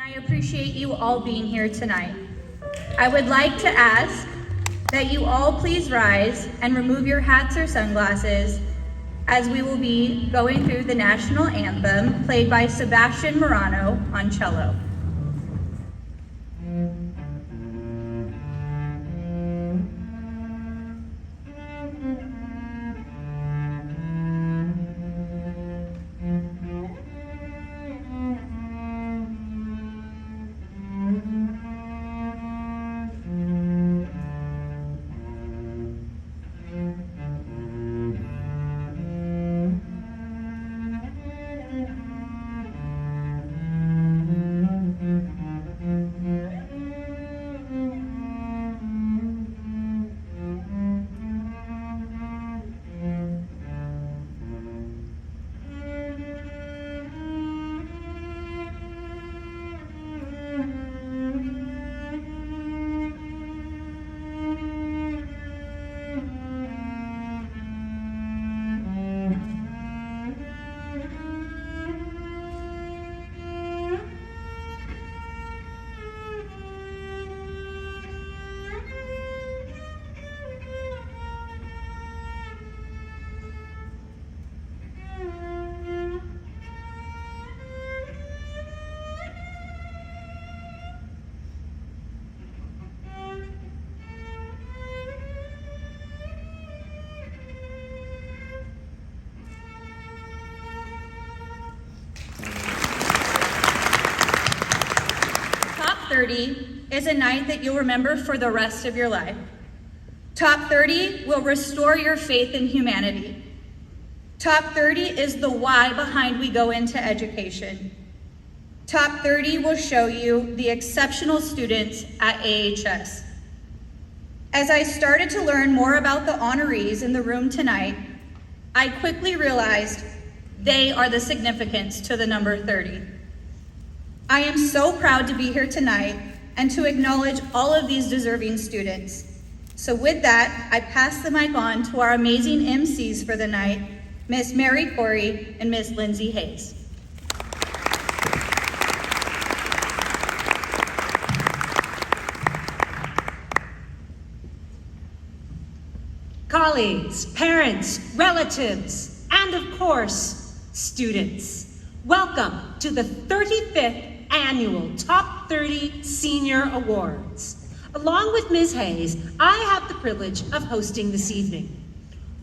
I appreciate you all being here tonight. I would like to ask that you all please rise and remove your hats or sunglasses as we will be going through the national anthem played by Sebastian Morano on cello. Top 30 is a night that you'll remember for the rest of your life. Top 30 will restore your faith in humanity. Top 30 is the why behind we go into education. Top 30 will show you the exceptional students at AHS. As I started to learn more about the honorees in the room tonight, I quickly realized they are the significance to the number 30. I am so proud to be here tonight and to acknowledge all of these deserving students. So with that, I pass the mic on to our amazing MCs for the night, Miss Mary Corey and Miss Lindsay Hayes. Colleagues, parents, relatives, and of course, students, welcome to the 35th Annual Top 30 Senior Awards. Along with Ms. Hayes, I have the privilege of hosting this evening.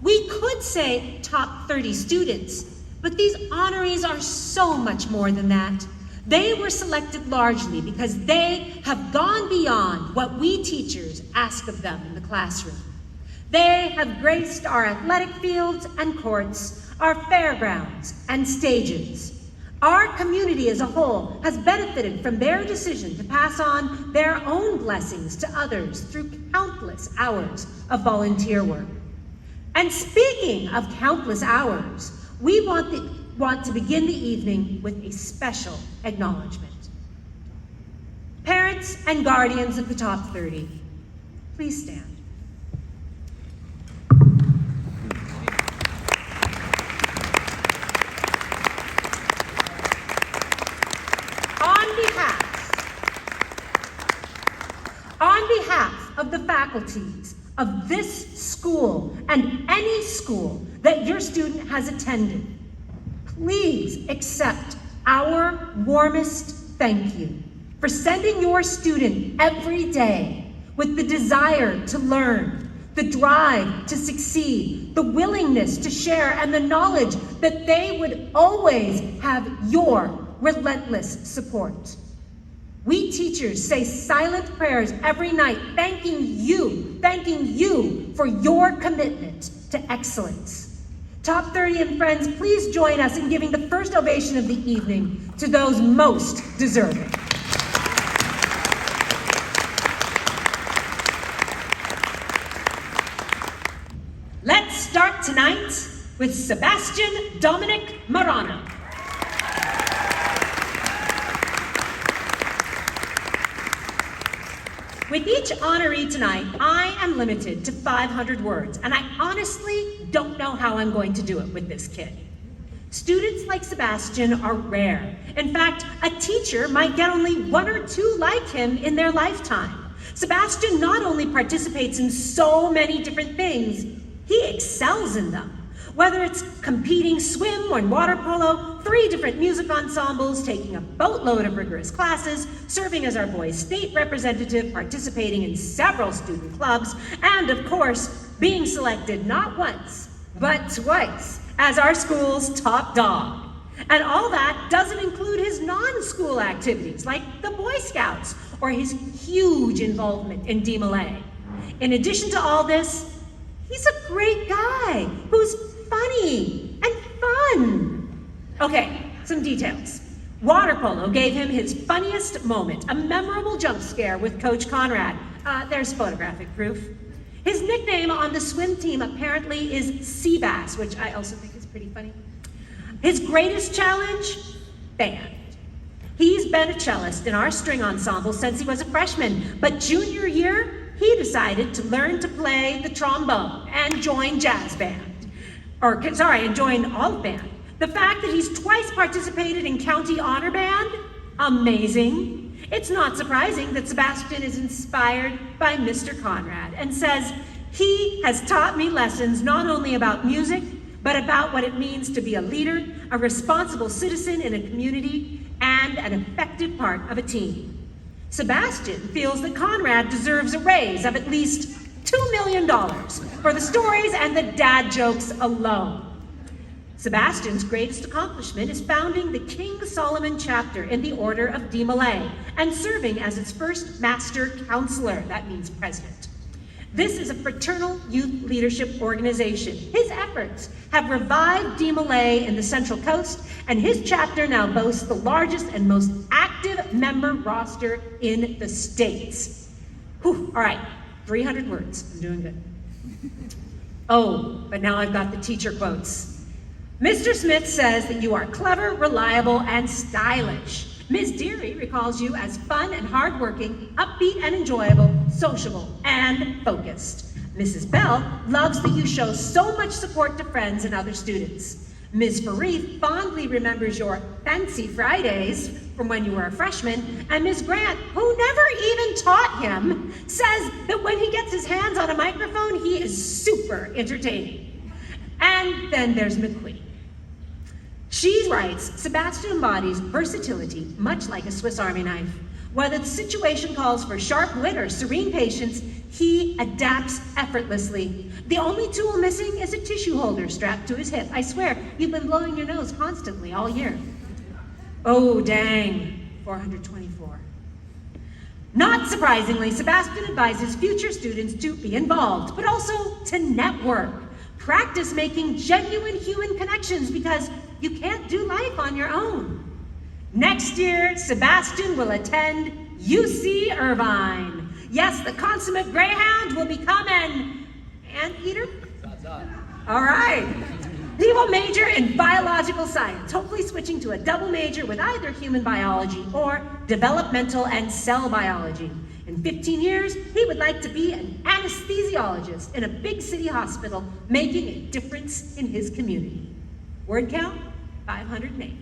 We could say top 30 students, but these honorees are so much more than that. They were selected largely because they have gone beyond what we teachers ask of them in the classroom. They have graced our athletic fields and courts, our fairgrounds and stages. Our community as a whole has benefited from their decision to pass on their own blessings to others through countless hours of volunteer work. And speaking of countless hours, we want to begin the evening with a special acknowledgement. Parents and guardians of the top 30, please stand. On behalf of the faculties of this school and any school that your student has attended, please accept our warmest thank you for sending your student every day with the desire to learn, the drive to succeed, the willingness to share, and the knowledge that they would always have your relentless support. We teachers say silent prayers every night, thanking you for your commitment to excellence. Top 30 and friends, please join us in giving the first ovation of the evening to those most deserving. Let's start tonight with Sebastian Dominic Morano. With each honoree tonight, I am limited to 500 words, and I honestly don't know how I'm going to do it with this kid. Students like Sebastian are rare. In fact, a teacher might get only one or two like him in their lifetime. Sebastian not only participates in so many different things, he excels in them. Whether it's competing swim or water polo, 3 different music ensembles, taking a boatload of rigorous classes, serving as our boys' state representative, participating in several student clubs, and of course, being selected not once, but twice as our school's top dog. And all that doesn't include his non-school activities like the Boy Scouts or his huge involvement in DeMolay. In addition to all this, he's a great guy who's funny and fun. Okay, some details. Water polo gave him his funniest moment, a memorable jump scare with Coach Conrad. There's photographic proof. His nickname on the swim team apparently is Seabass, which I also think is pretty funny. His greatest challenge? Band. He's been a cellist in our string ensemble since he was a freshman, but junior year, he decided to learn to play the trombone and join jazz band. And join all band. The fact that he's twice participated in county honor band? Amazing. It's not surprising that Sebastian is inspired by Mr. Conrad and says, he has taught me lessons not only about music, but about what it means to be a leader, a responsible citizen in a community, and an effective part of a team. Sebastian feels that Conrad deserves a raise of at least $2 million for the stories and the dad jokes alone. Sebastian's greatest accomplishment is founding the King Solomon chapter in the Order of DeMolay and serving as its first master counselor, that means president. This is a fraternal youth leadership organization. His efforts have revived DeMolay in the Central Coast, and his chapter now boasts the largest and most active member roster in the States. Whew, all right, 300 words, I'm doing good. Oh, but now I've got the teacher quotes. Mr. Smith says that you are clever, reliable, and stylish. Ms. Deary recalls you as fun and hardworking, upbeat and enjoyable, sociable and focused. Mrs. Bell loves that you show so much support to friends and other students. Ms. Farith fondly remembers your fancy Fridays from when you were a freshman, and Ms. Grant, who never even taught him, says that when he gets his hands on a microphone, he is super entertaining. And then there's McQueen. She writes, Sebastian embodies versatility, much like a Swiss Army knife. Whether the situation calls for sharp wit or serene patience, he adapts effortlessly. The only tool missing is a tissue holder strapped to his hip. I swear, you've been blowing your nose constantly all year. Oh, dang, 424. Not surprisingly, Sebastian advises future students to be involved, but also to network. Practice making genuine human connections because you can't do life on your own. Next year, Sebastian will attend UC Irvine. Yes, the consummate greyhound will become an anteater. All right. He will major in biological science, hopefully switching to a double major with either human biology or developmental and cell biology. In 15 years, he would like to be an anesthesiologist in a big city hospital, making a difference in his community. Word count, 508.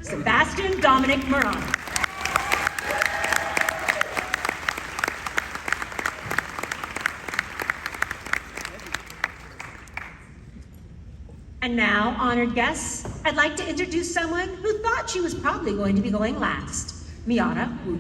Sebastian Dominic Moran. And now, honored guests, I'd like to introduce someone who thought she was probably going to be going last, Miata Wu.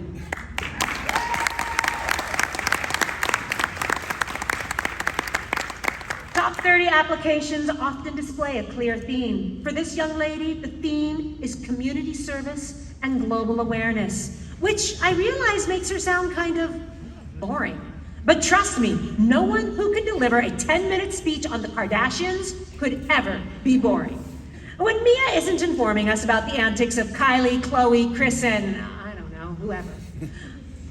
Top 30 applications often display a clear theme. For this young lady, the theme is community service and global awareness, which I realize makes her sound kind of boring. But trust me, no one who can deliver a 10-minute speech on the Kardashians could ever be boring. When Mia isn't informing us about the antics of Kylie, Khloe, Kris, and I don't know, whoever,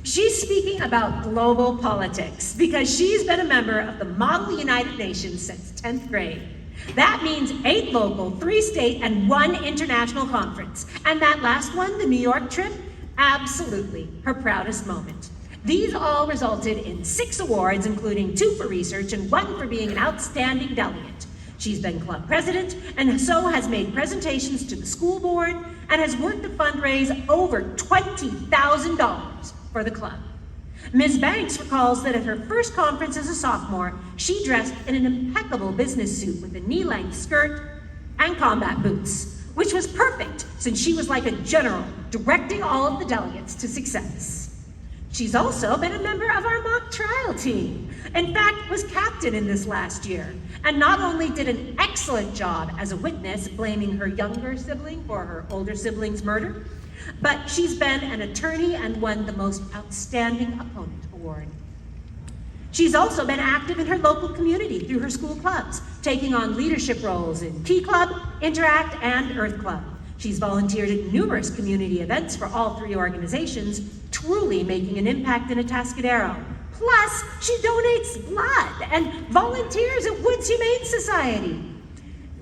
she's speaking about global politics because she's been a member of the Model United Nations since 10th grade. That means 8 local, 3 state, and 1 international conference. And that last one, the New York trip, absolutely her proudest moment. These all resulted in 6 awards, including 2 for research and 1 for being an outstanding delegate. She's been club president and so has made presentations to the school board and has worked to fundraise over $20,000 for the club. Ms. Banks recalls that at her first conference as a sophomore, she dressed in an impeccable business suit with a knee-length skirt and combat boots, which was perfect since she was like a general directing all of the delegates to success. She's also been a member of our mock trial team. In fact, was captain in this last year, and not only did an excellent job as a witness blaming her younger sibling for her older sibling's murder, but she's been an attorney and won the Most Outstanding Opponent Award. She's also been active in her local community through her school clubs, taking on leadership roles in Key Club, Interact, and Earth Club. She's volunteered at numerous community events for all three organizations, truly making an impact in Atascadero. Plus, she donates blood and volunteers at Woods Humane Society.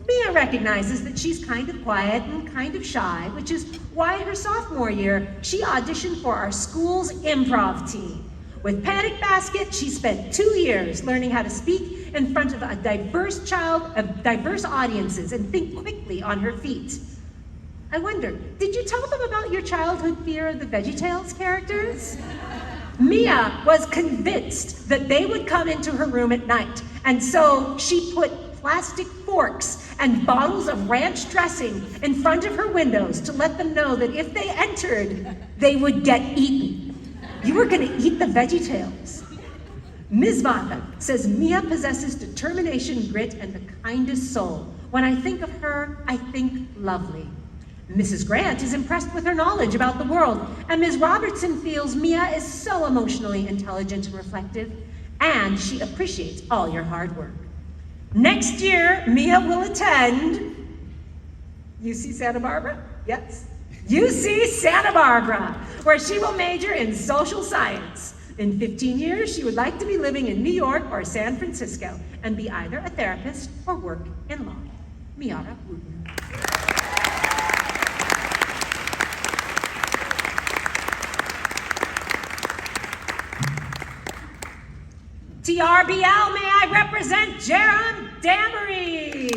Mia recognizes that she's kind of quiet and kind of shy, which is why her sophomore year, she auditioned for our school's improv team. With Panic Basket, she spent 2 years learning how to speak in front of a diverse audiences and think quickly on her feet. I wonder, did you tell them about your childhood fear of the VeggieTales characters? Mia was convinced that they would come into her room at night, and so she put plastic forks and bottles of ranch dressing in front of her windows to let them know that if they entered, they would get eaten. You were gonna eat the VeggieTales. Ms. Vaca says Mia possesses determination, grit, and the kindest soul. When I think of her, I think lovely. Mrs. Grant is impressed with her knowledge about the world, and Ms. Robertson feels Mia is so emotionally intelligent and reflective, and she appreciates all your hard work. Next year, Mia will attend UC Santa Barbara? Yes. UC Santa Barbara, where she will major in social science. In 15 years, she would like to be living in New York or San Francisco and be either a therapist or work in law. Miara Wooten. TRBL, may I represent Jerem Damery?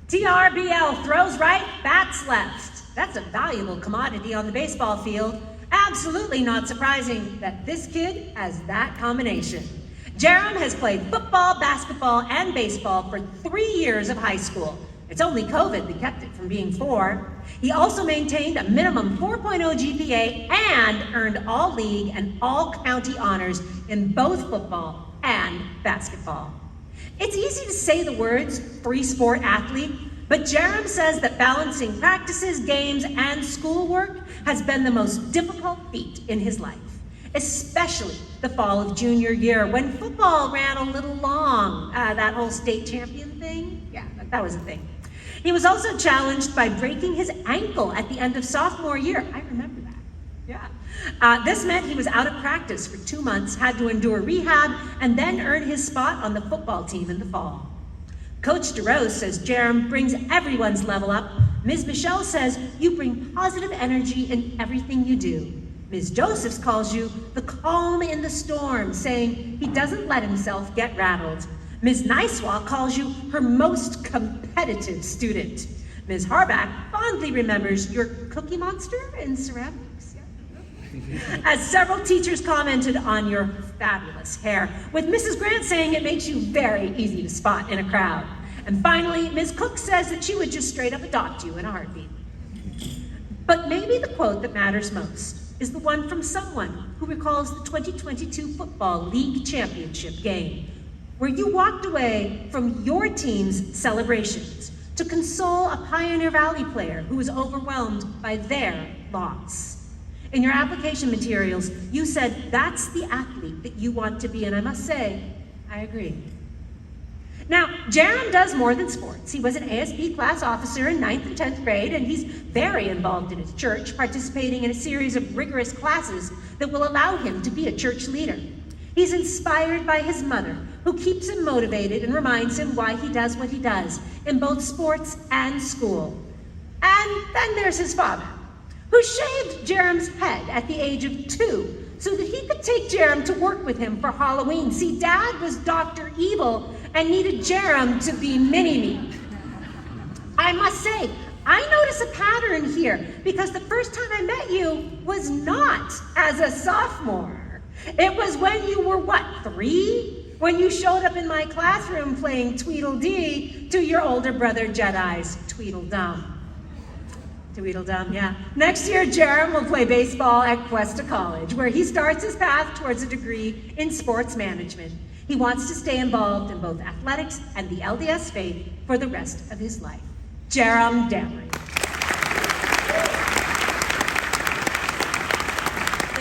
TRBL throws right, bats left. That's a valuable commodity on the baseball field. Absolutely not surprising that this kid has that combination. Jerem has played football, basketball, and baseball for 3 years of high school. It's only COVID that kept it from being 4. He also maintained a minimum 4.0 GPA and earned all league and all county honors in both football and basketball. It's easy to say the words three-sport athlete, but Jerem says that balancing practices, games, and schoolwork has been the most difficult feat in his life, especially the fall of junior year when football ran a little long. That whole state champion thing, yeah, that was a thing. He was also challenged by breaking his ankle at the end of sophomore year. I remember that, yeah. This meant he was out of practice for 2 months, had to endure rehab, and then earn his spot on the football team in the fall. Coach DeRose says Jerem brings everyone's level up. Ms. Michelle says you bring positive energy in everything you do. Ms. Josephs calls you the calm in the storm, saying he doesn't let himself get rattled. Ms. Nicewa calls you her most competitive student. Ms. Harbach fondly remembers your cookie monster in ceramics. Yeah. As several teachers commented on your fabulous hair, with Mrs. Grant saying it makes you very easy to spot in a crowd. And finally, Ms. Cook says that she would just straight up adopt you in a heartbeat. But maybe the quote that matters most is the one from someone who recalls the 2022 Football League Championship game, where you walked away from your team's celebrations to console a Pioneer Valley player who was overwhelmed by their loss. In your application materials, you said that's the athlete that you want to be, and I must say, I agree. Now, Jerem does more than sports. He was an ASB class officer in 9th and 10th grade, and he's very involved in his church, participating in a series of rigorous classes that will allow him to be a church leader. He's inspired by his mother, who keeps him motivated and reminds him why he does what he does in both sports and school. And then there's his father, who shaved Jerem's head at the age of 2 so that he could take Jerem to work with him for Halloween. See, Dad was Dr. Evil and needed Jerem to be Mini-Me. I must say, I notice a pattern here because the first time I met you was not as a sophomore. It was when you were, what, 3? When you showed up in my classroom playing Tweedledee to your older brother Jedi's Tweedledum. Tweedledum, yeah. Next year, Jerem will play baseball at Cuesta College, where he starts his path towards a degree in sports management. He wants to stay involved in both athletics and the LDS faith for the rest of his life. Jerem Dameron.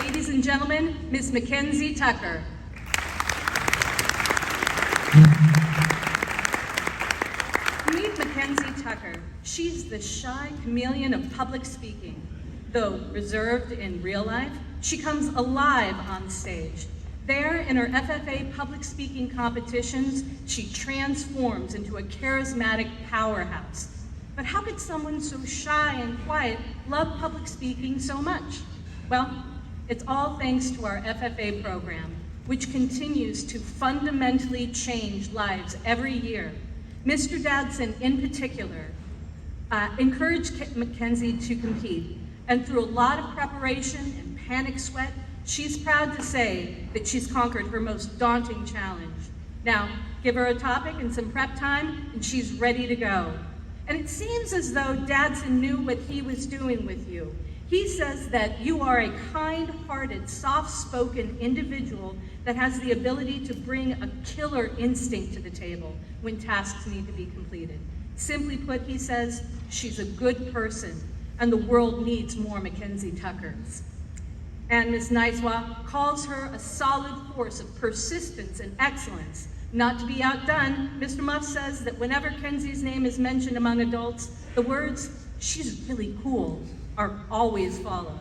Ladies and gentlemen, Miss Mackenzie Tucker. Meet Mackenzie Tucker. She's the shy chameleon of public speaking. Though reserved in real life, she comes alive on stage. There, in her FFA public speaking competitions, she transforms into a charismatic powerhouse. But how could someone so shy and quiet love public speaking so much? Well, it's all thanks to our FFA program, which continues to fundamentally change lives every year. Mr. Dadson, in particular, encouraged Mackenzie to compete, and through a lot of preparation and panic sweat, she's proud to say that she's conquered her most daunting challenge. Now, give her a topic and some prep time, and she's ready to go. And it seems as though Dadson knew what he was doing with you. He says that you are a kind-hearted, soft-spoken individual that has the ability to bring a killer instinct to the table when tasks need to be completed. Simply put, he says, she's a good person, and the world needs more Mackenzie Tuckers. And Ms. Nicewa calls her a solid force of persistence and excellence. Not to be outdone, Mr. Muff says that whenever Kenzie's name is mentioned among adults, the words, "she's really cool," are always followed.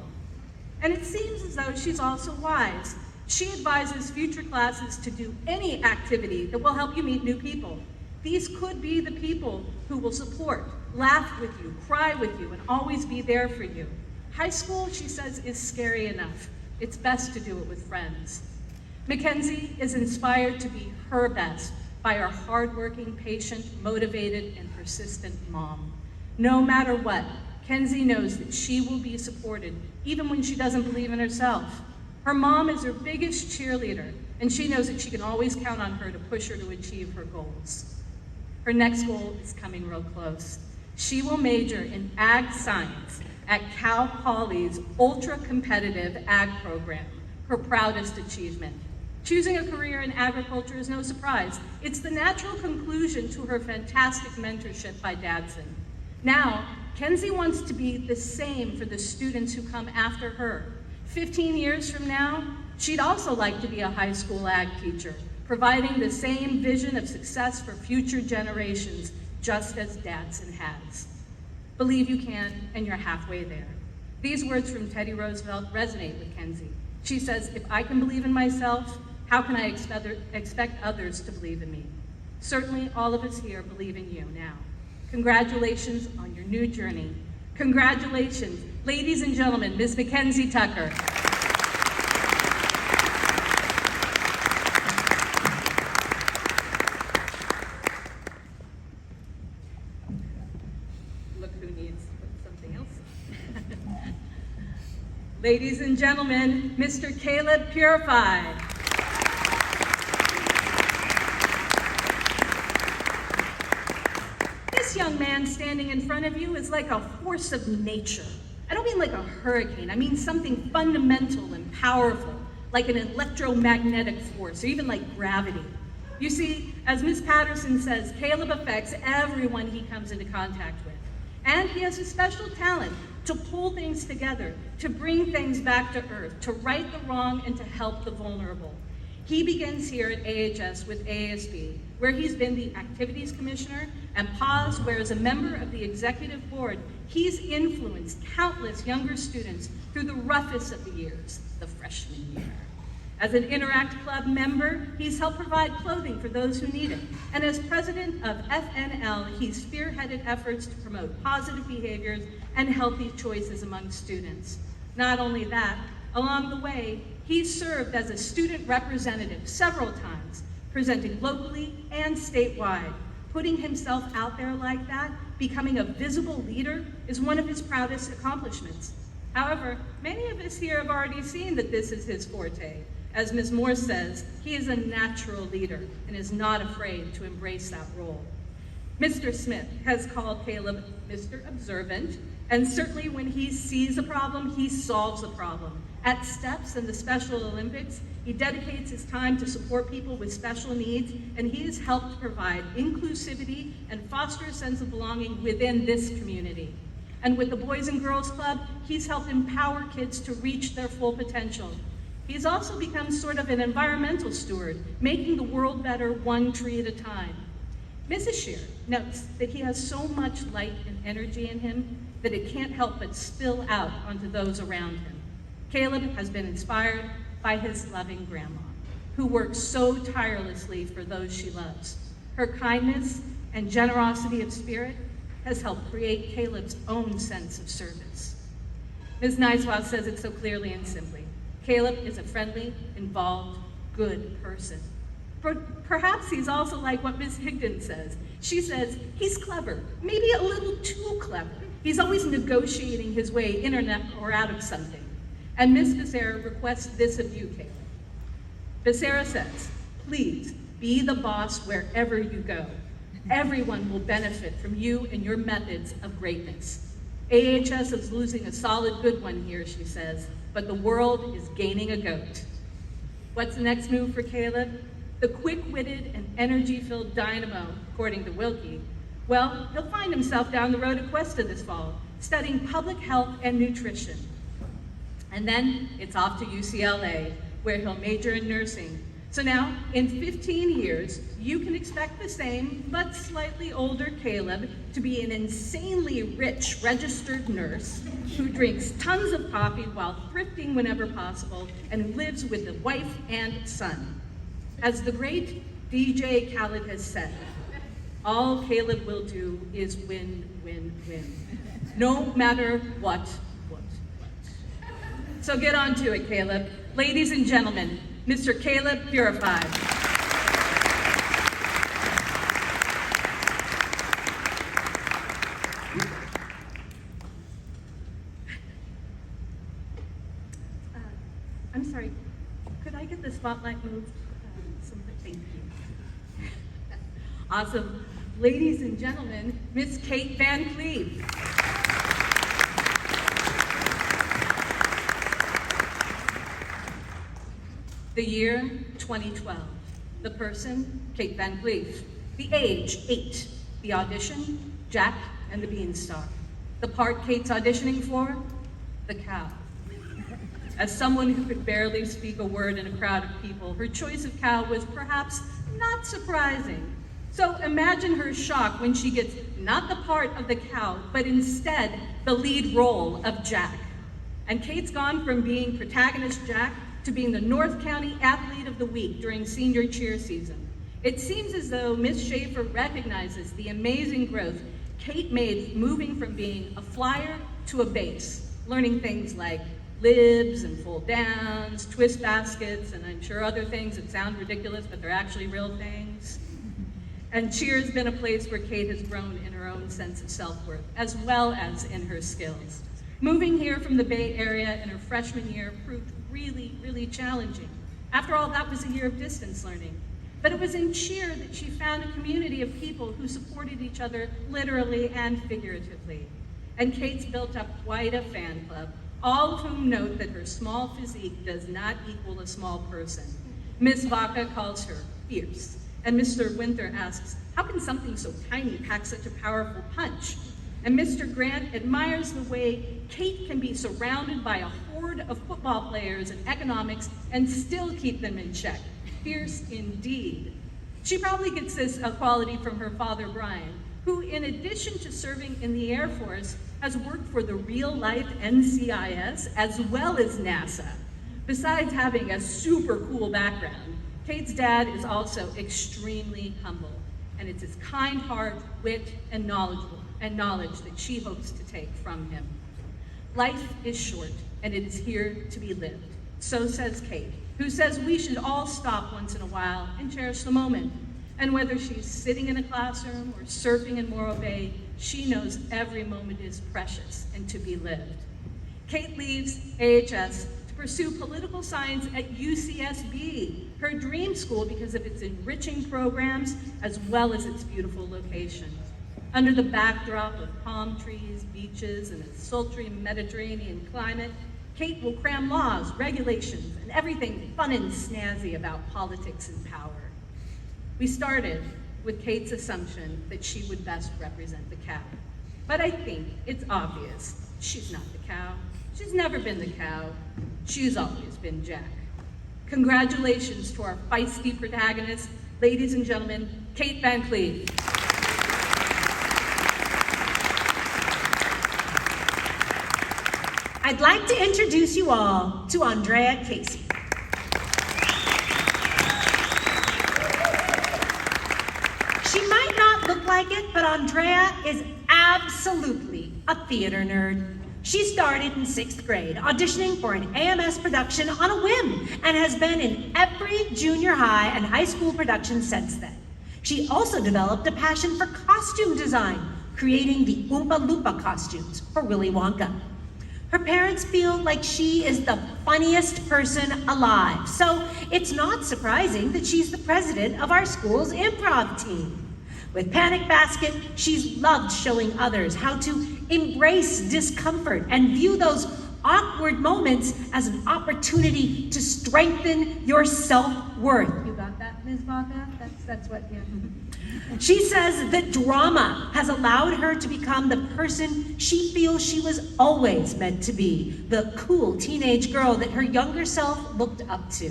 And it seems as though she's also wise. She advises future classes to do any activity that will help you meet new people. These could be the people who will support, laugh with you, cry with you, and always be there for you. High school, she says, is scary enough. It's best to do it with friends. Mackenzie is inspired to be her best by her hardworking, patient, motivated, and persistent mom. No matter what, Kenzie knows that she will be supported, even when she doesn't believe in herself. Her mom is her biggest cheerleader, and she knows that she can always count on her to push her to achieve her goals. Her next goal is coming real close. She will major in ag science at Cal Poly's ultra-competitive ag program, her proudest achievement. Choosing a career in agriculture is no surprise. It's the natural conclusion to her fantastic mentorship by Dadson. Now, Kenzie wants to be the same for the students who come after her. 15 years from now, she'd also like to be a high school ag teacher, providing the same vision of success for future generations, just as Dadson has. Believe you can, and you're halfway there. These words from Teddy Roosevelt resonate with Kenzie. She says, "If I can believe in myself, how can I expect others to believe in me?" Certainly, all of us here believe in you now. Congratulations on your new journey. Congratulations, ladies and gentlemen, Ms. Mackenzie Tucker. Look who needs something else. Ladies and gentlemen, Mr. Caleb Purify. This young man standing in front of you is like a force of nature. I don't mean like a hurricane, I mean something fundamental and powerful, like an electromagnetic force, or even like gravity. You see, as Ms. Patterson says, Caleb affects everyone he comes into contact with. And he has a special talent to pull things together, to bring things back to earth, to right the wrong, and to help the vulnerable. He begins here at AHS with ASB, where he's been the activities commissioner, and PAWS, where as a member of the executive board, he's influenced countless younger students through the roughest of the years, the freshman year. As an Interact Club member, he's helped provide clothing for those who need it. And as president of FNL, he's spearheaded efforts to promote positive behaviors and healthy choices among students. Not only that, along the way, He's served as a student representative several times, presenting locally and statewide. Putting himself out there like that, becoming a visible leader, is one of his proudest accomplishments. However, many of us here have already seen that this is his forte. As Ms. Moore says, he is a natural leader and is not afraid to embrace that role. Mr. Smith has called Caleb Mr. Observant, and certainly when he sees a problem, he solves the problem. At STEPS and the Special Olympics, he dedicates his time to support people with special needs, and he has helped provide inclusivity and foster a sense of belonging within this community. And with the Boys and Girls Club, he's helped empower kids to reach their full potential. He's also become sort of an environmental steward, making the world better one tree at a time. Mrs. Shear notes that he has so much light and energy in him that it can't help but spill out onto those around him. Caleb has been inspired by his loving grandma, who works so tirelessly for those she loves. Her kindness and generosity of spirit has helped create Caleb's own sense of service. Ms. Niswa says it so clearly and simply. Caleb is a friendly, involved, good person. Perhaps he's also like what Ms. Higdon says. She says he's clever, maybe a little too clever. He's always negotiating his way in or out of something. And Ms. Becerra requests this of you, Caleb. Becerra says, please be the boss wherever you go. Everyone will benefit from you and your methods of greatness. AHS is losing a solid good one here, she says, but the world is gaining a goat. What's the next move for Caleb? The quick-witted and energy-filled dynamo, according to Wilkie. Well, he'll find himself down the road at Cuesta this fall, studying public health and nutrition. And then it's off to UCLA, where he'll major in nursing. So now, in 15 years, you can expect the same, but slightly older Caleb to be an insanely rich registered nurse who drinks tons of coffee while thrifting whenever possible and lives with a wife and son. As the great DJ Khaled has said, all Caleb will do is win, win, win. No matter what. So get on to it, Caleb. Ladies and gentlemen, Mr. Caleb Purified. I'm sorry, could I get the spotlight moved? Thank you. Awesome. Ladies and gentlemen, Miss Kate Van Cleve. The year, 2012. The person, Kate Van Cleve. The age, 8. The audition, Jack and the Beanstalk. The part Kate's auditioning for, the cow. As someone who could barely speak a word in a crowd of people, her choice of cow was perhaps not surprising. So imagine her shock when she gets not the part of the cow, but instead the lead role of Jack. And Kate's gone from being protagonist Jack to being the North County Athlete of the Week during senior cheer season. It seems as though Ms. Schaefer recognizes the amazing growth Kate made moving from being a flyer to a base, learning things like libs and fold downs, twist baskets, and I'm sure other things that sound ridiculous, but they're actually real things. And cheer has been a place where Kate has grown in her own sense of self-worth, as well as in her skills. Moving here from the Bay Area in her freshman year proved really challenging. After all, that was a year of distance learning. But it was in cheer that she found a community of people who supported each other literally and figuratively. And Kate's built up quite a fan club, all of whom note that her small physique does not equal a small person. Miss Vaca calls her fierce, and Mr. Winter asks, how can something so tiny pack such a powerful punch? And Mr. Grant admires the way Kate can be surrounded by a horde of football players and economics and still keep them in check. Fierce indeed. She probably gets this quality from her father, Brian, who in addition to serving in the Air Force, has worked for the real-life NCIS as well as NASA. Besides having a super cool background, Kate's dad is also extremely humble, and it's his kind heart, wit, and knowledge that she hopes to take from him. Life is short, and it is here to be lived. So says Kate, who says we should all stop once in a while and cherish the moment. And whether she's sitting in a classroom or surfing in Morro Bay, she knows every moment is precious and to be lived. Kate leaves AHS to pursue political science at UCSB, her dream school because of its enriching programs as well as its beautiful location. Under the backdrop of palm trees, beaches, and a sultry Mediterranean climate, Kate will cram laws, regulations, and everything fun and snazzy about politics and power. We started with Kate's assumption that she would best represent the cow. But I think it's obvious she's not the cow. She's never been the cow. She's always been Jack. Congratulations to our feisty protagonist, ladies and gentlemen, Kate Van Cleve. I'd like to introduce you all to Andrea Casey. She might not look like it, but Andrea is absolutely a theater nerd. She started in 6th grade, auditioning for an AMS production on a whim, and has been in every junior high and high school production since then. She also developed a passion for costume design, creating the Oompa Loompa costumes for Willy Wonka. Her parents feel like she is the funniest person alive, so it's not surprising that she's the president of our school's improv team. With Panic Basket, she's loved showing others how to embrace discomfort and view those awkward moments as an opportunity to strengthen your self-worth. You got that, Ms. Vaca? That's what, yeah. She says that drama has allowed her to become the person she feels she was always meant to be, the cool teenage girl that her younger self looked up to.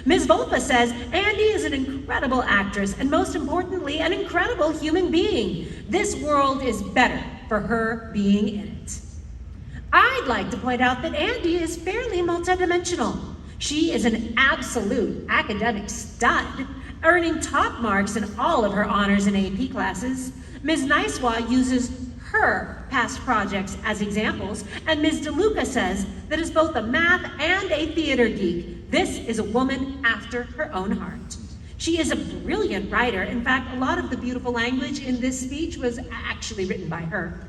Ms. Volpa says Andy is an incredible actress and most importantly, an incredible human being. This world is better for her being in it. I'd like to point out that Andy is fairly multidimensional. She is an absolute academic stud, earning top marks in all of her honors and AP classes. Ms. Nicewa uses her past projects as examples, and Ms. DeLuca says that as both a math and a theater geek, this is a woman after her own heart. She is a brilliant writer. In fact, a lot of the beautiful language in this speech was actually written by her.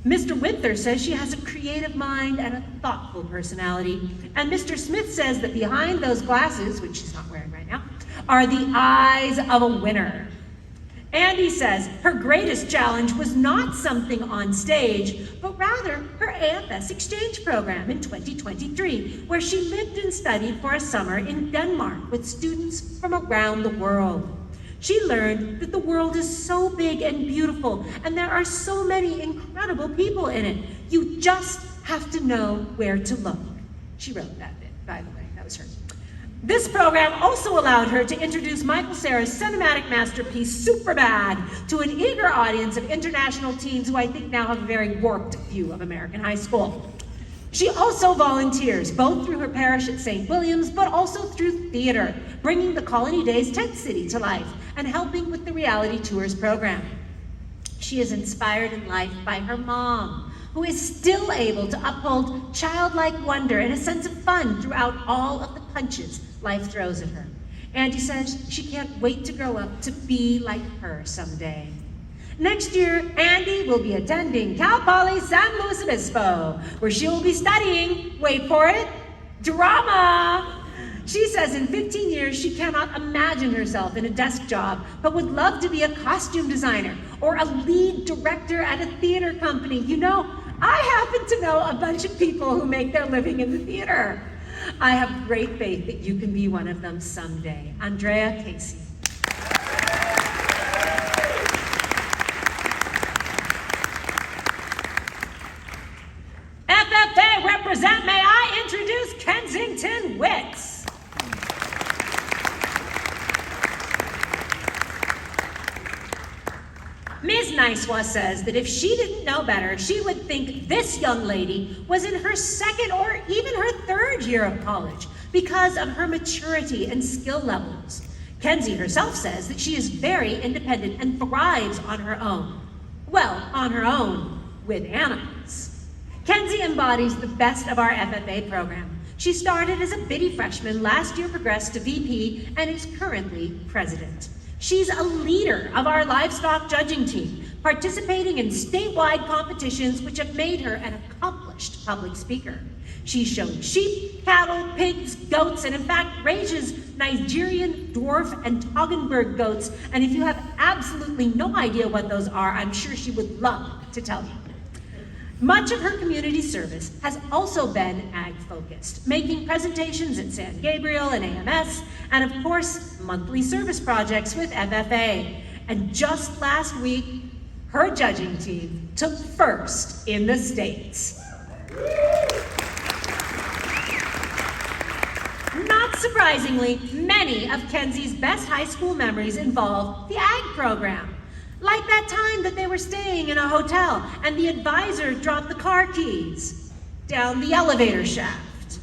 Mr. Winther says she has a creative mind and a thoughtful personality. And Mr. Smith says that behind those glasses, which she's not wearing right now, are the eyes of a winner. Andy says her greatest challenge was not something on stage, but rather her AFS exchange program in 2023, where she lived and studied for a summer in Denmark with students from around the world. She learned that the world is so big and beautiful, and there are so many incredible people in it. You just have to know where to look. She wrote that bit, by the way, that was her. This program also allowed her to introduce Michael Cera's cinematic masterpiece, Superbad, to an eager audience of international teens who I think now have a very warped view of American high school. She also volunteers, both through her parish at St. William's, but also through theater, bringing the Colony Days tent city to life and helping with the Reality Tours program. She is inspired in life by her mom, who is still able to uphold childlike wonder and a sense of fun throughout all of the punches life throws at her. Andy says she can't wait to grow up to be like her someday. Next year, Andy will be attending Cal Poly San Luis Obispo, where she will be studying, wait for it, drama. She says in 15 years, she cannot imagine herself in a desk job, but would love to be a costume designer or a lead director at a theater company. You know, I happen to know a bunch of people who make their living in the theater. I have great faith that you can be one of them someday. Andrea Casey. FFA represent, may I introduce Kensington Wits. Ms. Nicewa says that if she didn't know better, she would think this young lady was in her second or even her third year of college because of her maturity and skill levels. Kenzie herself says that she is very independent and thrives on her own. Well, on her own with animals. Kenzie embodies the best of our FFA program. She started as a bitty freshman, last year progressed to VP, and is currently president. She's a leader of our livestock judging team, participating in statewide competitions which have made her an accomplished public speaker. She's shown sheep, cattle, pigs, goats, and in fact raises Nigerian dwarf and Toggenburg goats. And if you have absolutely no idea what those are, I'm sure she would love to tell you. Much of her community service has also been ag-focused, making presentations at San Gabriel and AMS, and of course, monthly service projects with FFA. And just last week, her judging team took first in the States. Not surprisingly, many of Kenzie's best high school memories involve the ag program. Like that time that they were staying in a hotel and the advisor dropped the car keys down the elevator shaft.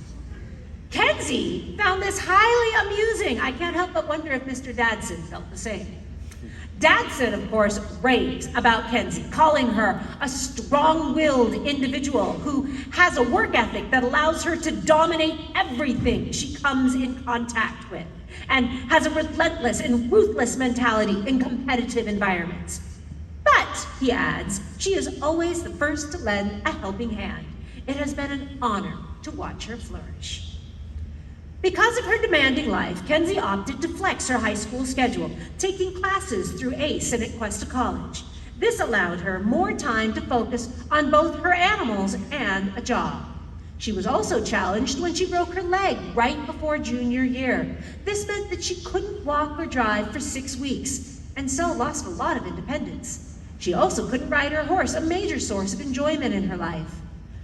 Kenzie found this highly amusing. I can't help but wonder if Mr. Dadson felt the same. Dadson, of course, raves about Kenzie, calling her a strong-willed individual who has a work ethic that allows her to dominate everything she comes in contact with, and has a relentless and ruthless mentality in competitive environments. But, he adds, she is always the first to lend a helping hand. It has been an honor to watch her flourish. Because of her demanding life, Kenzie opted to flex her high school schedule, taking classes through ACE and at Cuesta College. This allowed her more time to focus on both her animals and a job. She was also challenged when she broke her leg right before junior year. This meant that she couldn't walk or drive for 6 weeks, and so lost a lot of independence. She also couldn't ride her horse, a major source of enjoyment in her life.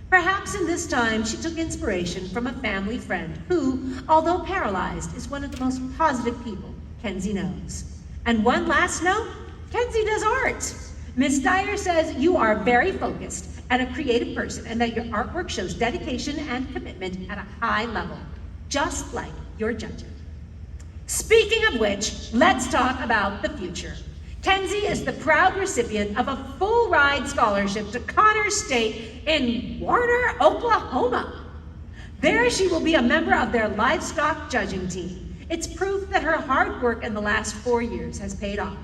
Perhaps in this time, she took inspiration from a family friend who, although paralyzed, is one of the most positive people Kenzie knows. And one last note, Kenzie does art. Miss Dyer says you are very focused and a creative person and that your artwork shows dedication and commitment at a high level, just like your judging. Speaking of which, let's talk about the future. Kenzie is the proud recipient of a full-ride scholarship to Connors State in Warner, Oklahoma. There she will be a member of their livestock judging team. It's proof that her hard work in the last 4 years has paid off.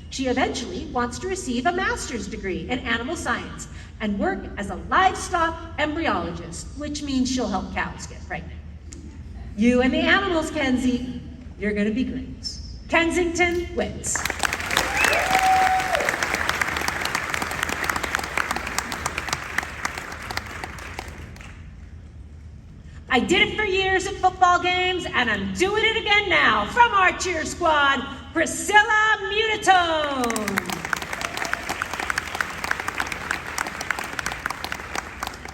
She eventually wants to receive a master's degree in animal science and work as a livestock embryologist, which means she'll help cows get pregnant. You and the animals, Kenzie, you're gonna be great. Kensington wins. I did it for years at football games, and I'm doing it again now. From our cheer squad, Priscilla Munitone.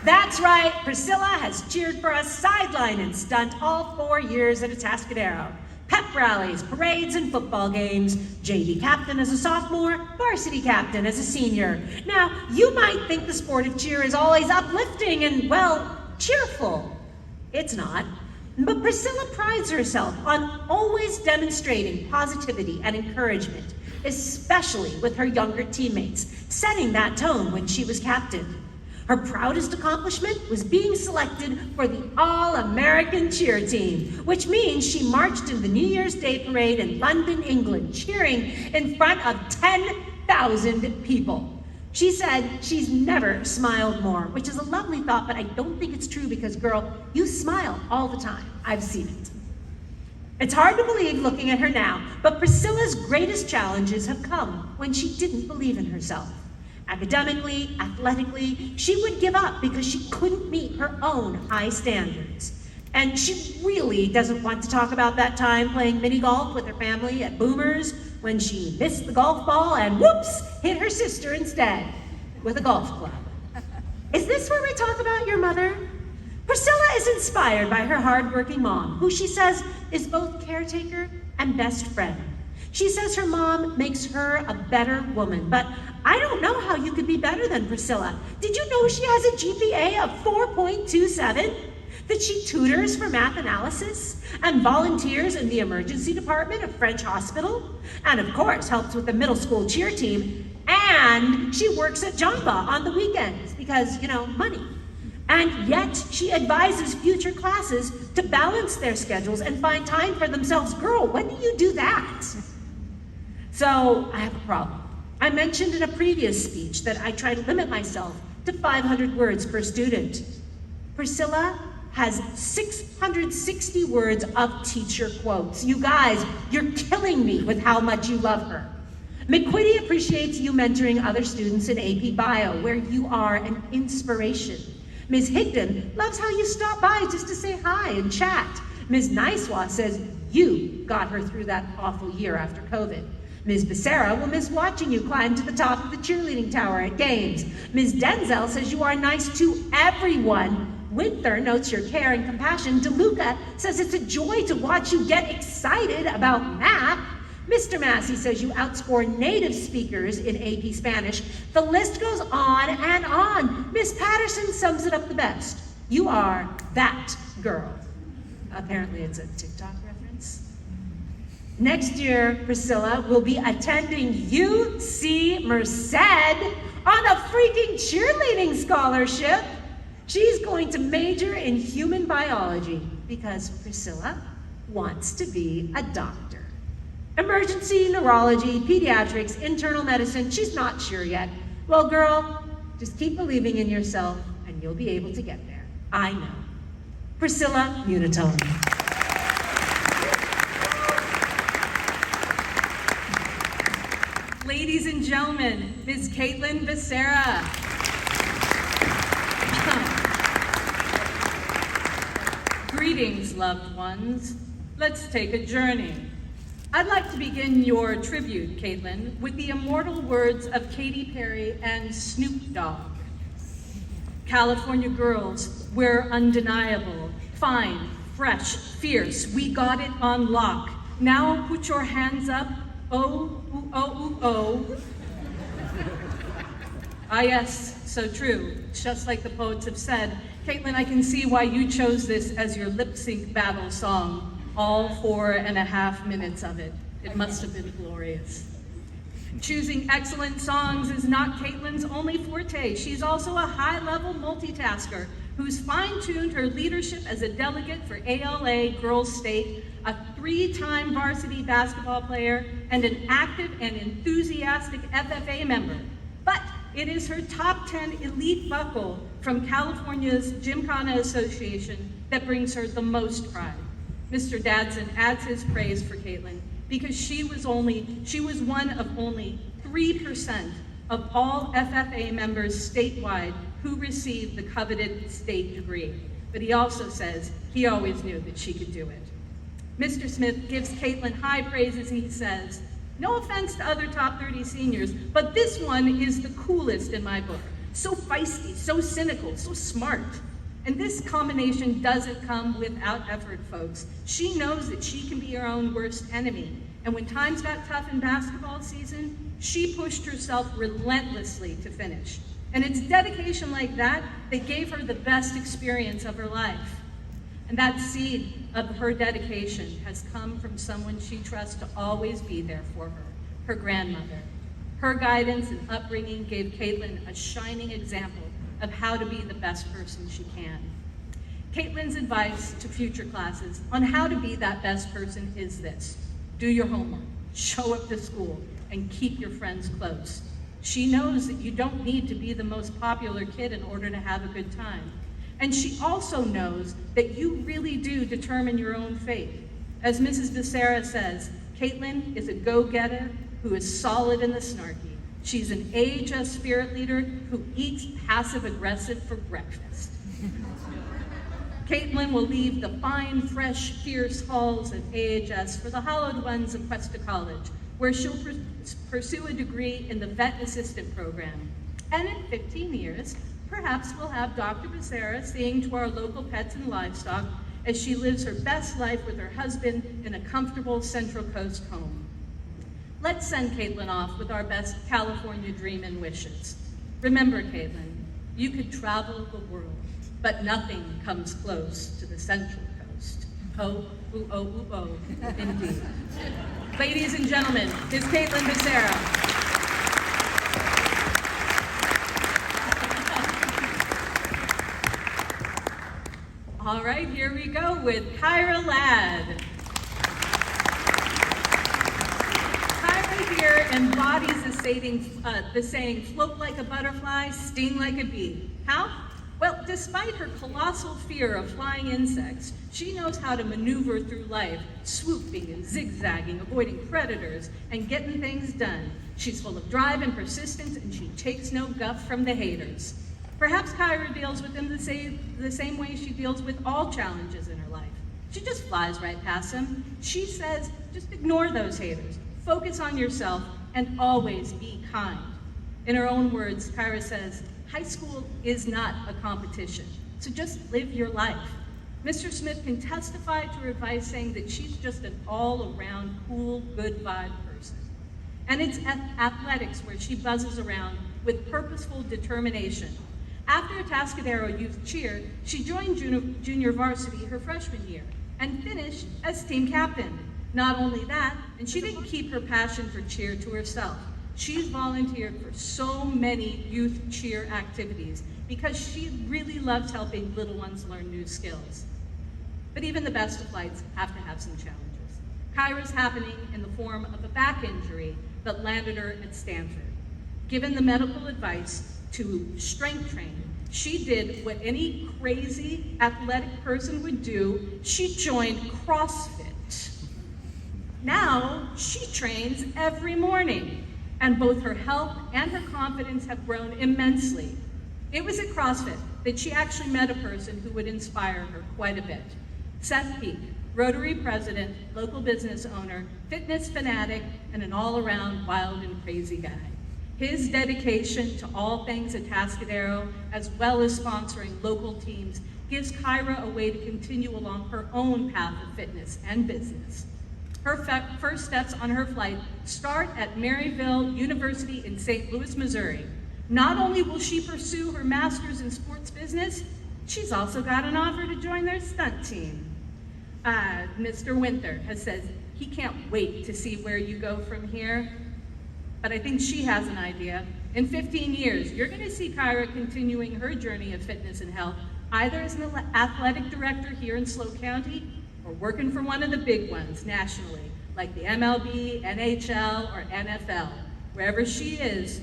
That's right, Priscilla has cheered for us sideline and stunt all 4 years at Atascadero. Pep rallies, parades, and football games. JV captain as a sophomore, varsity captain as a senior. Now, you might think the sport of cheer is always uplifting and, well, cheerful. It's not. But Priscilla prides herself on always demonstrating positivity and encouragement, especially with her younger teammates, setting that tone when she was captain. Her proudest accomplishment was being selected for the All-American Cheer Team, which means she marched in the New Year's Day parade in London, England, cheering in front of 10,000 people. She said she's never smiled more, which is a lovely thought, but I don't think it's true because, girl, you smile all the time. I've seen it. It's hard to believe looking at her now, but Priscilla's greatest challenges have come when she didn't believe in herself. Academically, athletically, she would give up because she couldn't meet her own high standards. And she really doesn't want to talk about that time playing mini golf with her family at Boomers when she missed the golf ball and whoops, hit her sister instead with a golf club. Is this where we talk about your mother? Priscilla is inspired by her hardworking mom, who she says is both caretaker and best friend. She says her mom makes her a better woman, but I don't know how you could be better than Priscilla. Did you know she has a GPA of 4.27? That she tutors for math analysis and volunteers in the emergency department of French Hospital, and of course helps with the middle school cheer team, and she works at Jamba on the weekends because, you know, money. And yet she advises future classes to balance their schedules and find time for themselves. Girl, when do you do that? So I have a problem. I mentioned in a previous speech that I try to limit myself to 500 words per student. Priscilla has 660 words of teacher quotes. You guys, you're killing me with how much you love her. McQuitty appreciates you mentoring other students in AP Bio, where you are an inspiration. Ms. Higdon loves how you stop by just to say hi and chat. Ms. Nicewa says you got her through that awful year after COVID. Ms. Becerra will miss watching you climb to the top of the cheerleading tower at games. Ms. Denzel says you are nice to everyone. Winther notes your care and compassion. DeLuca says it's a joy to watch you get excited about math. Mr. Massey says you outscore native speakers in AP Spanish. The list goes on and on. Miss Patterson sums it up the best. You are that girl. Apparently it's a TikTok reference. Next year, Priscilla will be attending UC Merced on a freaking cheerleading scholarship. She's going to major in human biology because Priscilla wants to be a doctor. Emergency, neurology, pediatrics, internal medicine, she's not sure yet. Well, girl, just keep believing in yourself and you'll be able to get there. I know. Priscilla Munitone. Ladies and gentlemen, Ms. Caitlin Becerra. Greetings, loved ones. Let's take a journey. I'd like to begin your tribute, Caitlin, with the immortal words of Katy Perry and Snoop Dogg. California girls, we're undeniable, fine, fresh, fierce, we got it on lock. Now put your hands up, oh, ooh, oh, ooh, oh. Ah yes, so true, just like the poets have said. Caitlin, I can see why you chose this as your lip sync battle song, all 4.5 minutes of it. It must have been glorious. Choosing excellent songs is not Caitlin's only forte. She's also a high-level multitasker who's fine-tuned her leadership as a delegate for ALA Girls State, a 3-time varsity basketball player, and an active and enthusiastic FFA member. But it is her top 10 elite buckle from California's Gymkhana Association that brings her the most pride. Mr. Dadson adds his praise for Caitlin because she was one of only 3% of all FFA members statewide who received the coveted state degree. But he also says he always knew that she could do it. Mr. Smith gives Caitlin high praises. He says, no offense to other top 30 seniors, but this one is the coolest in my book. So feisty, so cynical, so smart. And this combination doesn't come without effort, folks. She knows that she can be her own worst enemy. And when times got tough in basketball season, she pushed herself relentlessly to finish. And it's dedication like that that gave her the best experience of her life. And that seed of her dedication has come from someone she trusts to always be there for her, her grandmother. Her guidance and upbringing gave Caitlin a shining example of how to be the best person she can. Caitlin's advice to future classes on how to be that best person is this: do your homework, show up to school, and keep your friends close. She knows that you don't need to be the most popular kid in order to have a good time. And she also knows that you really do determine your own fate. As Mrs. Becerra says, Caitlin is a go-getter who is solid in the snarky. She's an AHS spirit leader who eats passive-aggressive for breakfast. Caitlin will leave the fine, fresh, fierce halls of AHS for the hallowed ones of Cuesta College, where she'll pursue a degree in the vet assistant program. And in 15 years, perhaps we'll have Dr. Becerra seeing to our local pets and livestock as she lives her best life with her husband in a comfortable Central Coast home. Let's send Caitlin off with our best California dream and wishes. Remember, Caitlin, you could travel the world, but nothing comes close to the Central Coast. Oh, ooh, oh, ooh, oh, indeed. Ladies and gentlemen, Ms. Caitlin Becerra. All right, here we go with Kyra Ladd. Kyra here embodies the saying, float like a butterfly, sting like a bee. How? Well, despite her colossal fear of flying insects, she knows how to maneuver through life, swooping and zigzagging, avoiding predators, and getting things done. She's full of drive and persistence, and she takes no guff from the haters. Perhaps Kyra deals with them the same way she deals with all challenges in her life. She just flies right past them. She says, just ignore those haters, focus on yourself, and always be kind. In her own words, Kyra says, high school is not a competition, so just live your life. Mr. Smith can testify to her advice saying that she's just an all-around cool, good vibe person. And it's athletics where she buzzes around with purposeful determination. After Atascadero Youth Cheer, she joined junior varsity her freshman year and finished as team captain. Not only that, and she didn't keep her passion for cheer to herself. She's volunteered for so many youth cheer activities because she really loves helping little ones learn new skills. But even the best of lights have to have some challenges. Kyra's happening in the form of a back injury that landed her at Stanford. Given the medical advice to strength train, she did what any crazy athletic person would do. She joined CrossFit. Now she trains every morning, and both her health and her confidence have grown immensely. It was at CrossFit that she actually met a person who would inspire her quite a bit. Seth Peak, Rotary president, local business owner, fitness fanatic, and an all-around wild and crazy guy. His dedication to all things Atascadero, as well as sponsoring local teams, gives Kyra a way to continue along her own path of fitness and business. Her first steps on her flight start at Maryville University in St. Louis, Missouri. Not only will she pursue her master's in sports business, she's also got an offer to join their stunt team. Mr. Winter has said he can't wait to see where you go from here, but I think she has an idea. In 15 years, you're gonna see Kyra continuing her journey of fitness and health, either as an athletic director here in SLO County, or working for one of the big ones nationally, like the MLB, NHL, or NFL. Wherever she is,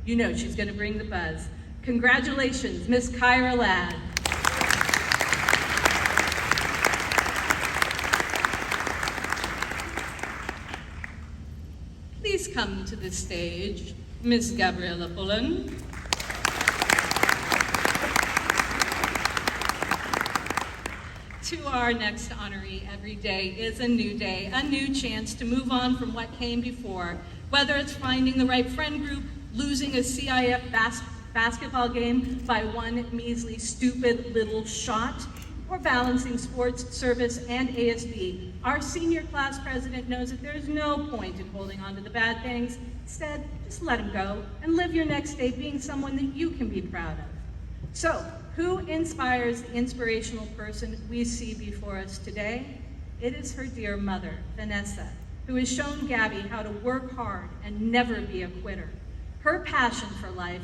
you know she's gonna bring the buzz. Congratulations, Miss Kyra Ladd. Please come to the stage, Miss Gabriella Pullen. To our next honoree, every day is a new day, a new chance to move on from what came before, whether it's finding the right friend group, losing a CIF basketball game by one measly, stupid little shot, or balancing sports, service, and ASB. Our senior class president knows that there's no point in holding on to the bad things. Instead, just let them go and live your next day being someone that you can be proud of. So, who inspires the inspirational person we see before us today? It is her dear mother, Vanessa, who has shown Gabby how to work hard and never be a quitter. Her passion for life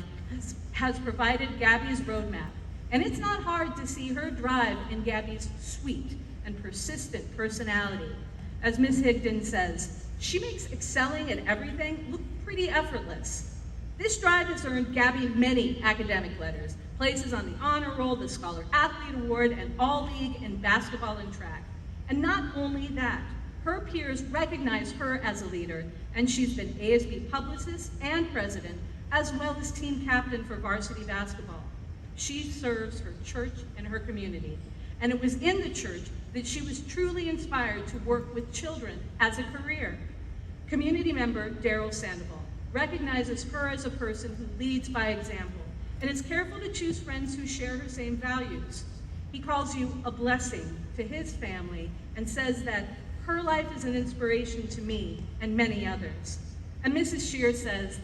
has provided Gabby's roadmap, and it's not hard to see her drive in Gabby's sweet and persistent personality. As Ms. Higdon says, she makes excelling at everything look pretty effortless. This drive has earned Gabby many academic letters, places on the honor roll, the Scholar Athlete Award, and All-League in basketball and track. And not only that, her peers recognize her as a leader, and she's been ASB publicist and president, as well as team captain for varsity basketball. She serves her church and her community, and it was in the church that she was truly inspired to work with children as a career. Community member Daryl Sandoval recognizes her as a person who leads by example and is careful to choose friends who share her same values. He calls you a blessing to his family and says that her life is an inspiration to me and many others. And Mrs. Shear says,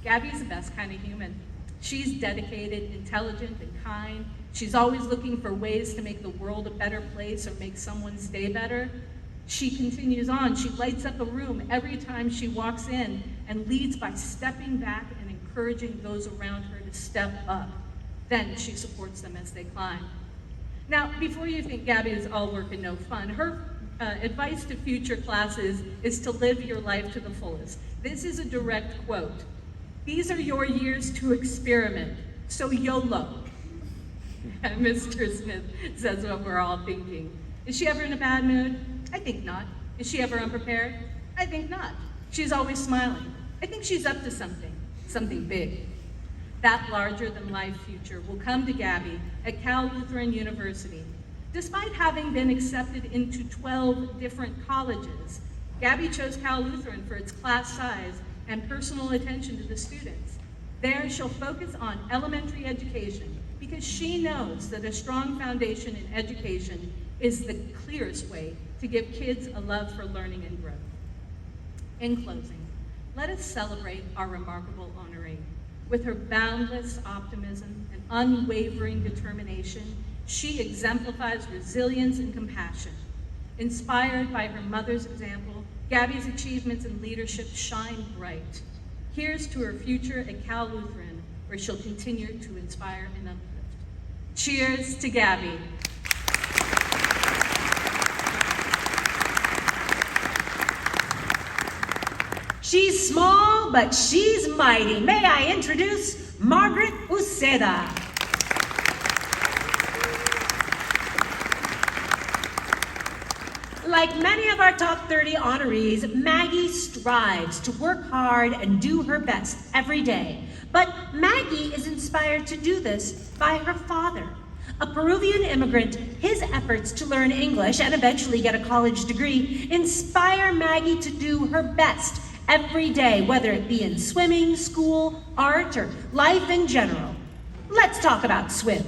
Gabby's the best kind of human. She's dedicated, intelligent, and kind. She's always looking for ways to make the world a better place or make someone's day better. She continues on. She lights up a room every time she walks in and leads by stepping back and encouraging those around her to step up. Then she supports them as they climb. Now, before you think Gabby is all work and no fun, her advice to future classes is to live your life to the fullest. This is a direct quote. These are your years to experiment, so YOLO. And Mr. Smith says what we're all thinking. Is she ever in a bad mood? I think not. Is she ever unprepared? I think not. She's always smiling. I think she's up to something big. That larger-than-life future will come to Gabby at Cal Lutheran University. Despite having been accepted into 12 different colleges, Gabby chose Cal Lutheran for its class size and personal attention to the students. There, she'll focus on elementary education because she knows that a strong foundation in education is the clearest way to give kids a love for learning and growth. In closing, let us celebrate our remarkable honoree. With her boundless optimism and unwavering determination, she exemplifies resilience and compassion. Inspired by her mother's example, Gabby's achievements in leadership shine bright. Here's to her future at Cal Lutheran, where she'll continue to inspire and uplift. Cheers to Gabby. She's small, but she's mighty. May I introduce Margaret Uceda. Like many of our top 30 honorees, Maggie strives to work hard and do her best every day. But Maggie is inspired to do this by her father. A Peruvian immigrant, his efforts to learn English and eventually get a college degree inspire Maggie to do her best every day, whether it be in swimming, school, art, or life in general. Let's talk about swim.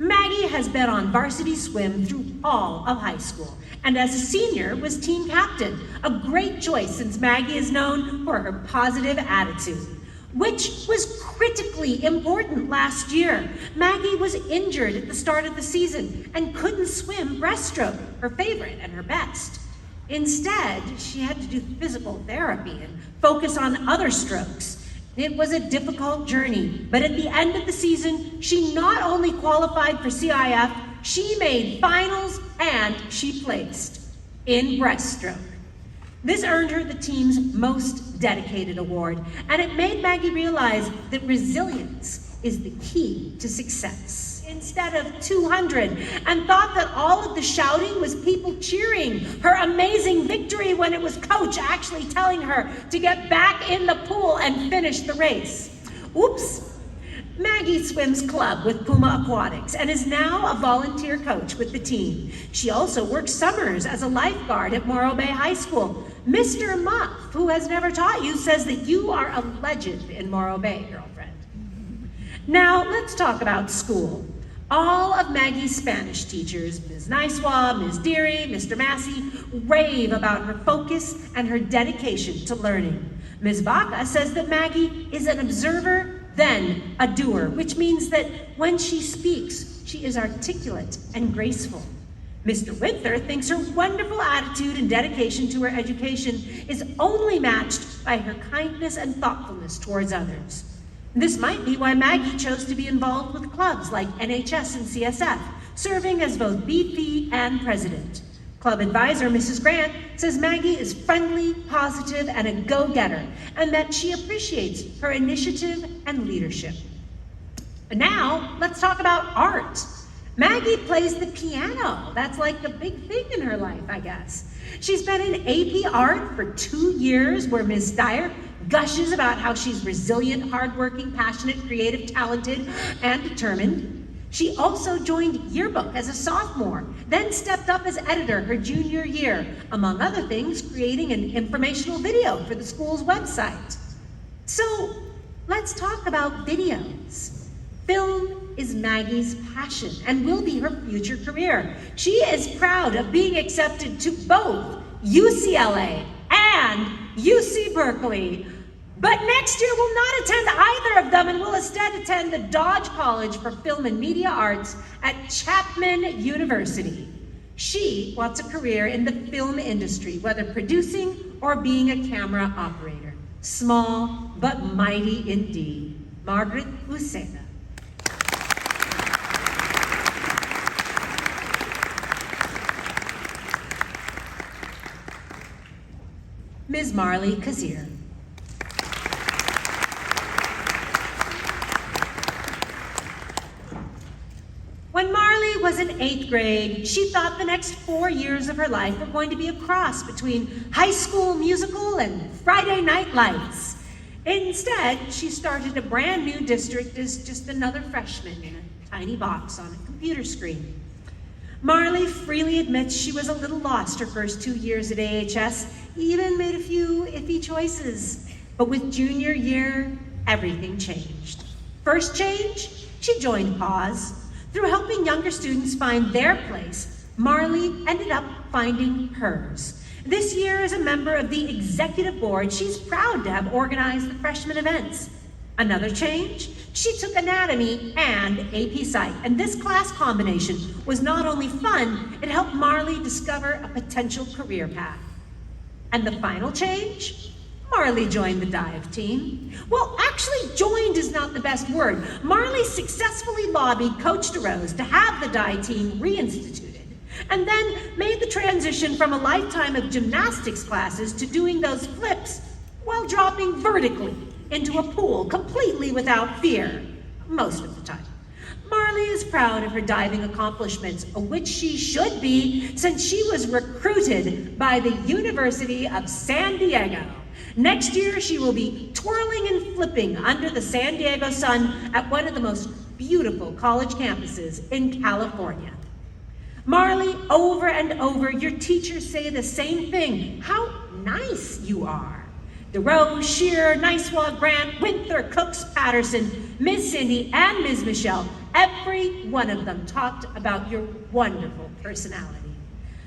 Maggie has been on varsity swim through all of high school, and as a senior was team captain, a great choice since Maggie is known for her positive attitude, which was critically important last year. Maggie was injured at the start of the season and couldn't swim breaststroke, her favorite and her best. Instead, she had to do physical therapy and focus on other strokes. It was a difficult journey, but at the end of the season, she not only qualified for CIF, she made finals and she placed in breaststroke. This earned her the team's most dedicated award, and it made Maggie realize that resilience is the key to success. Instead of 200, and thought that all of the shouting was people cheering her amazing victory when it was coach actually telling her to get back in the pool and finish the race. Oops. Maggie swims club with Puma Aquatics and is now a volunteer coach with the team. She also works summers as a lifeguard at Morro Bay High School. Mr. Muff, who has never taught you, says that you are a legend in Morro Bay, girlfriend. Now, let's talk about school. All of Maggie's Spanish teachers, Ms. Nicewa, Ms. Deary, Mr. Massey, rave about her focus and her dedication to learning. Ms. Baca says that Maggie is an observer, then a doer, which means that when she speaks, she is articulate and graceful. Mr. Winther thinks her wonderful attitude and dedication to her education is only matched by her kindness and thoughtfulness towards others. This might be why Maggie chose to be involved with clubs like NHS and CSF, serving as both BP and president. Club advisor Mrs. Grant says Maggie is friendly, positive, and a go-getter, and that she appreciates her initiative and leadership. And now, let's talk about art. Maggie plays the piano. That's like the big thing in her life, I guess. She's been in AP Art for 2 years, where Ms. Dyer gushes about how she's resilient, hardworking, passionate, creative, talented, and determined. She also joined Yearbook as a sophomore, then stepped up as editor her junior year, among other things, creating an informational video for the school's website. So let's talk about videos. Film is Maggie's passion and will be her future career. She is proud of being accepted to both UCLA and UC Berkeley. But next year will not attend either of them and will instead attend the Dodge College for Film and Media Arts at Chapman University. She wants a career in the film industry, whether producing or being a camera operator. Small but mighty indeed. Margaret Uceda. Ms. Marley Kazir. When Marley was in 8th grade, she thought the next 4 years of her life were going to be a cross between High School Musical and Friday Night Lights. Instead, she started a brand new district as just another freshman in a tiny box on a computer screen. Marley freely admits she was a little lost her first 2 years at AHS, even made a few iffy choices. But with junior year, everything changed. First change, she joined PAWS. Through helping younger students find their place, Marley ended up finding hers. This year, as a member of the executive board, she's proud to have organized the freshman events. Another change, she took anatomy and AP Psych, and this class combination was not only fun, it helped Marley discover a potential career path. And the final change? Marley joined the dive team. Well, actually, joined is not the best word. Marley successfully lobbied Coach DeRose to have the dive team reinstituted, and then made the transition from a lifetime of gymnastics classes to doing those flips while dropping vertically into a pool completely without fear, most of the time. Marley is proud of her diving accomplishments, which she should be since she was recruited by the University of San Diego. Next year, she will be twirling and flipping under the San Diego sun at one of the most beautiful college campuses in California. Marley, over and over, your teachers say the same thing. How nice you are. DeRose, Shearer, Nicewa, Grant, Winther, Cooks, Patterson, Miss Cindy, and Ms. Michelle, every one of them talked about your wonderful personality.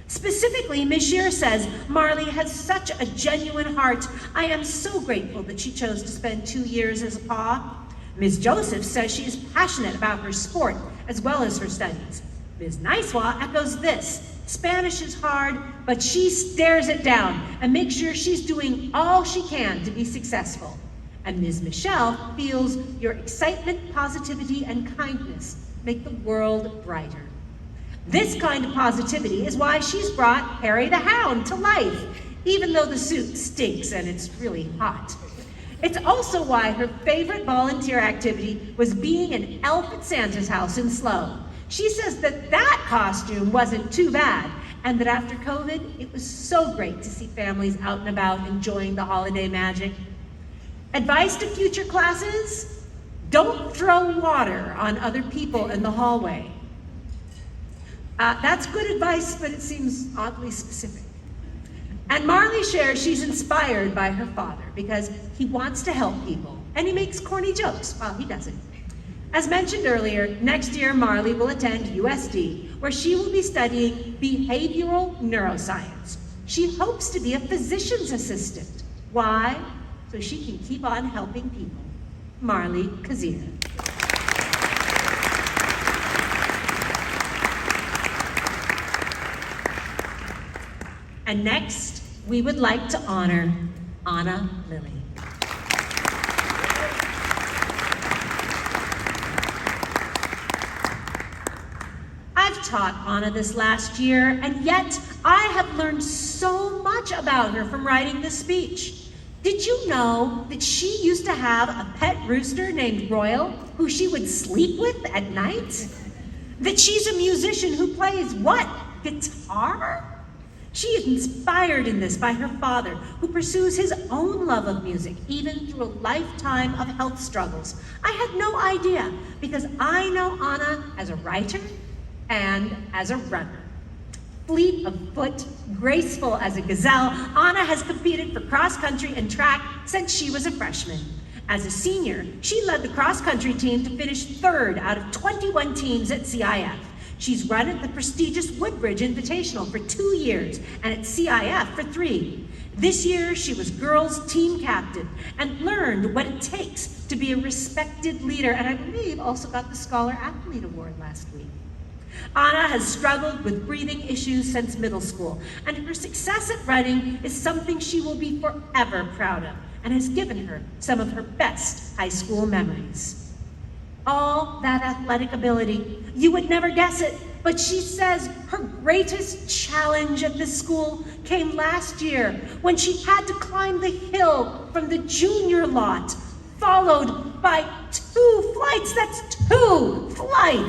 Specifically, Ms. Shearer says, Marley has such a genuine heart. I am so grateful that she chose to spend 2 years as a PAW. Ms. Joseph says she is passionate about her sport as well as her studies. Ms. Nicewa echoes this, Spanish is hard, but she stares it down and makes sure she's doing all she can to be successful. And Ms. Michelle feels your excitement, positivity, and kindness make the world brighter. This kind of positivity is why she's brought Harry the Hound to life, even though the suit stinks and it's really hot. It's also why her favorite volunteer activity was being an elf at Santa's house in SLO. She says that costume wasn't too bad, and that after COVID, it was so great to see families out and about enjoying the holiday magic. Advice to future classes? Don't throw water on other people in the hallway. That's good advice, but it seems oddly specific. And Marley shares she's inspired by her father because he wants to help people, and he makes corny jokes while he does it. As mentioned earlier, next year Marley will attend USD, where she will be studying behavioral neuroscience. She hopes to be a physician's assistant. Why? So she can keep on helping people. Marley Kazir. And next, we would like to honor Anna Lilly. I've taught Anna this last year, and yet I have learned so much about her from writing this speech. Did you know that she used to have a pet rooster named Royal, who she would sleep with at night? That she's a musician who plays what? Guitar? She is inspired in this by her father, who pursues his own love of music, even through a lifetime of health struggles. I had no idea, because I know Anna as a writer and as a runner. Fleet of foot, graceful as a gazelle, Anna has competed for cross country and track since she was a freshman. As a senior, she led the cross country team to finish 3rd out of 21 teams at CIF. She's run at the prestigious Woodbridge Invitational for 2 years and at CIF for 3. This year, she was girls' team captain and learned what it takes to be a respected leader, and I believe also got the Scholar Athlete Award last week. Anna has struggled with breathing issues since middle school, and her success at running is something she will be forever proud of and has given her some of her best high school memories. All that athletic ability, you would never guess it, but she says her greatest challenge at this school came last year when she had to climb the hill from the junior lot, followed by two flights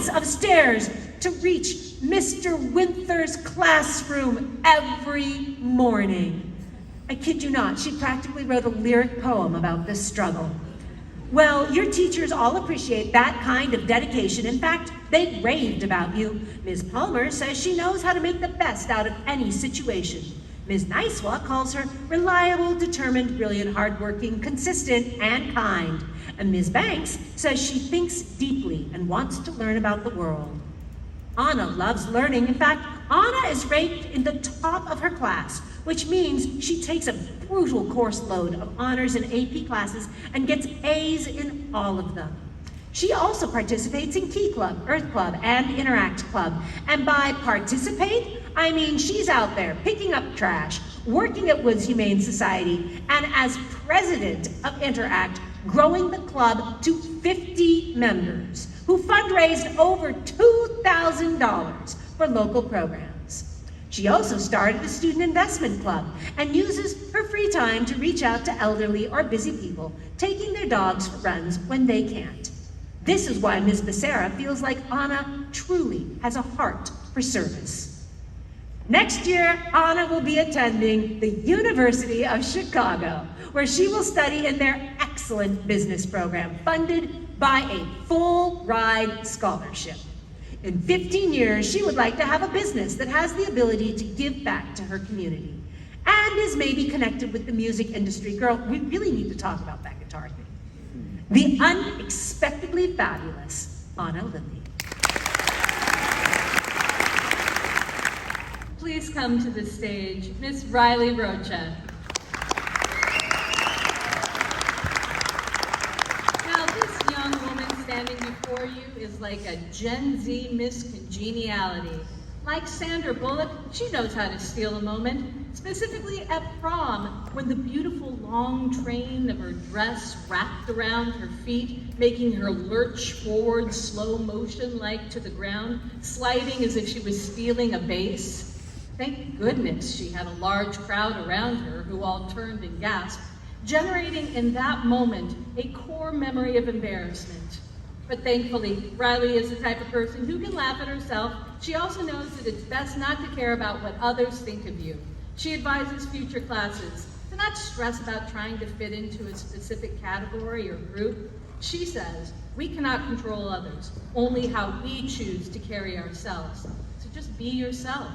of stairs to reach Mr. Winther's classroom every morning. I kid you not, she practically wrote a lyric poem about this struggle. Well, your teachers all appreciate that kind of dedication. In fact, they raved about you. Ms. Palmer says she knows how to make the best out of any situation. Ms. Nicewa calls her reliable, determined, brilliant, hardworking, consistent, and kind. And Ms. Banks says she thinks deeply and wants to learn about the world. Anna loves learning. In fact, Anna is ranked in the top of her class, which means she takes a brutal course load of honors and AP classes and gets A's in all of them. She also participates in Key Club, Earth Club, and Interact Club. And by participate, I mean she's out there picking up trash, working at Woods Humane Society, and as president of Interact, growing the club to 50 members who fundraised over $2,000 for local programs. She also started a student investment club and uses her free time to reach out to elderly or busy people, taking their dogs for runs when they can't. This is why Ms. Becerra feels like Anna truly has a heart for service. Next year, Anna will be attending the University of Chicago, where she will study in their excellent business program, funded by a full-ride scholarship. In 15 years, she would like to have a business that has the ability to give back to her community and is maybe connected with the music industry. Girl, we really need to talk about that guitar thing. The unexpectedly fabulous Anna Lilly. Please come to the stage, Miss Riley Rocha. Now, this young woman standing before you is like a Gen Z Miss Congeniality. Like Sandra Bullock, she knows how to steal a moment, specifically at prom, when the beautiful long train of her dress wrapped around her feet, making her lurch forward slow motion like to the ground, sliding as if she was stealing a vase. Thank goodness she had a large crowd around her who all turned and gasped, generating in that moment a core memory of embarrassment. But thankfully, Riley is the type of person who can laugh at herself. She also knows that it's best not to care about what others think of you. She advises future classes to not stress about trying to fit into a specific category or group. She says, we cannot control others, only how we choose to carry ourselves. So just be yourself.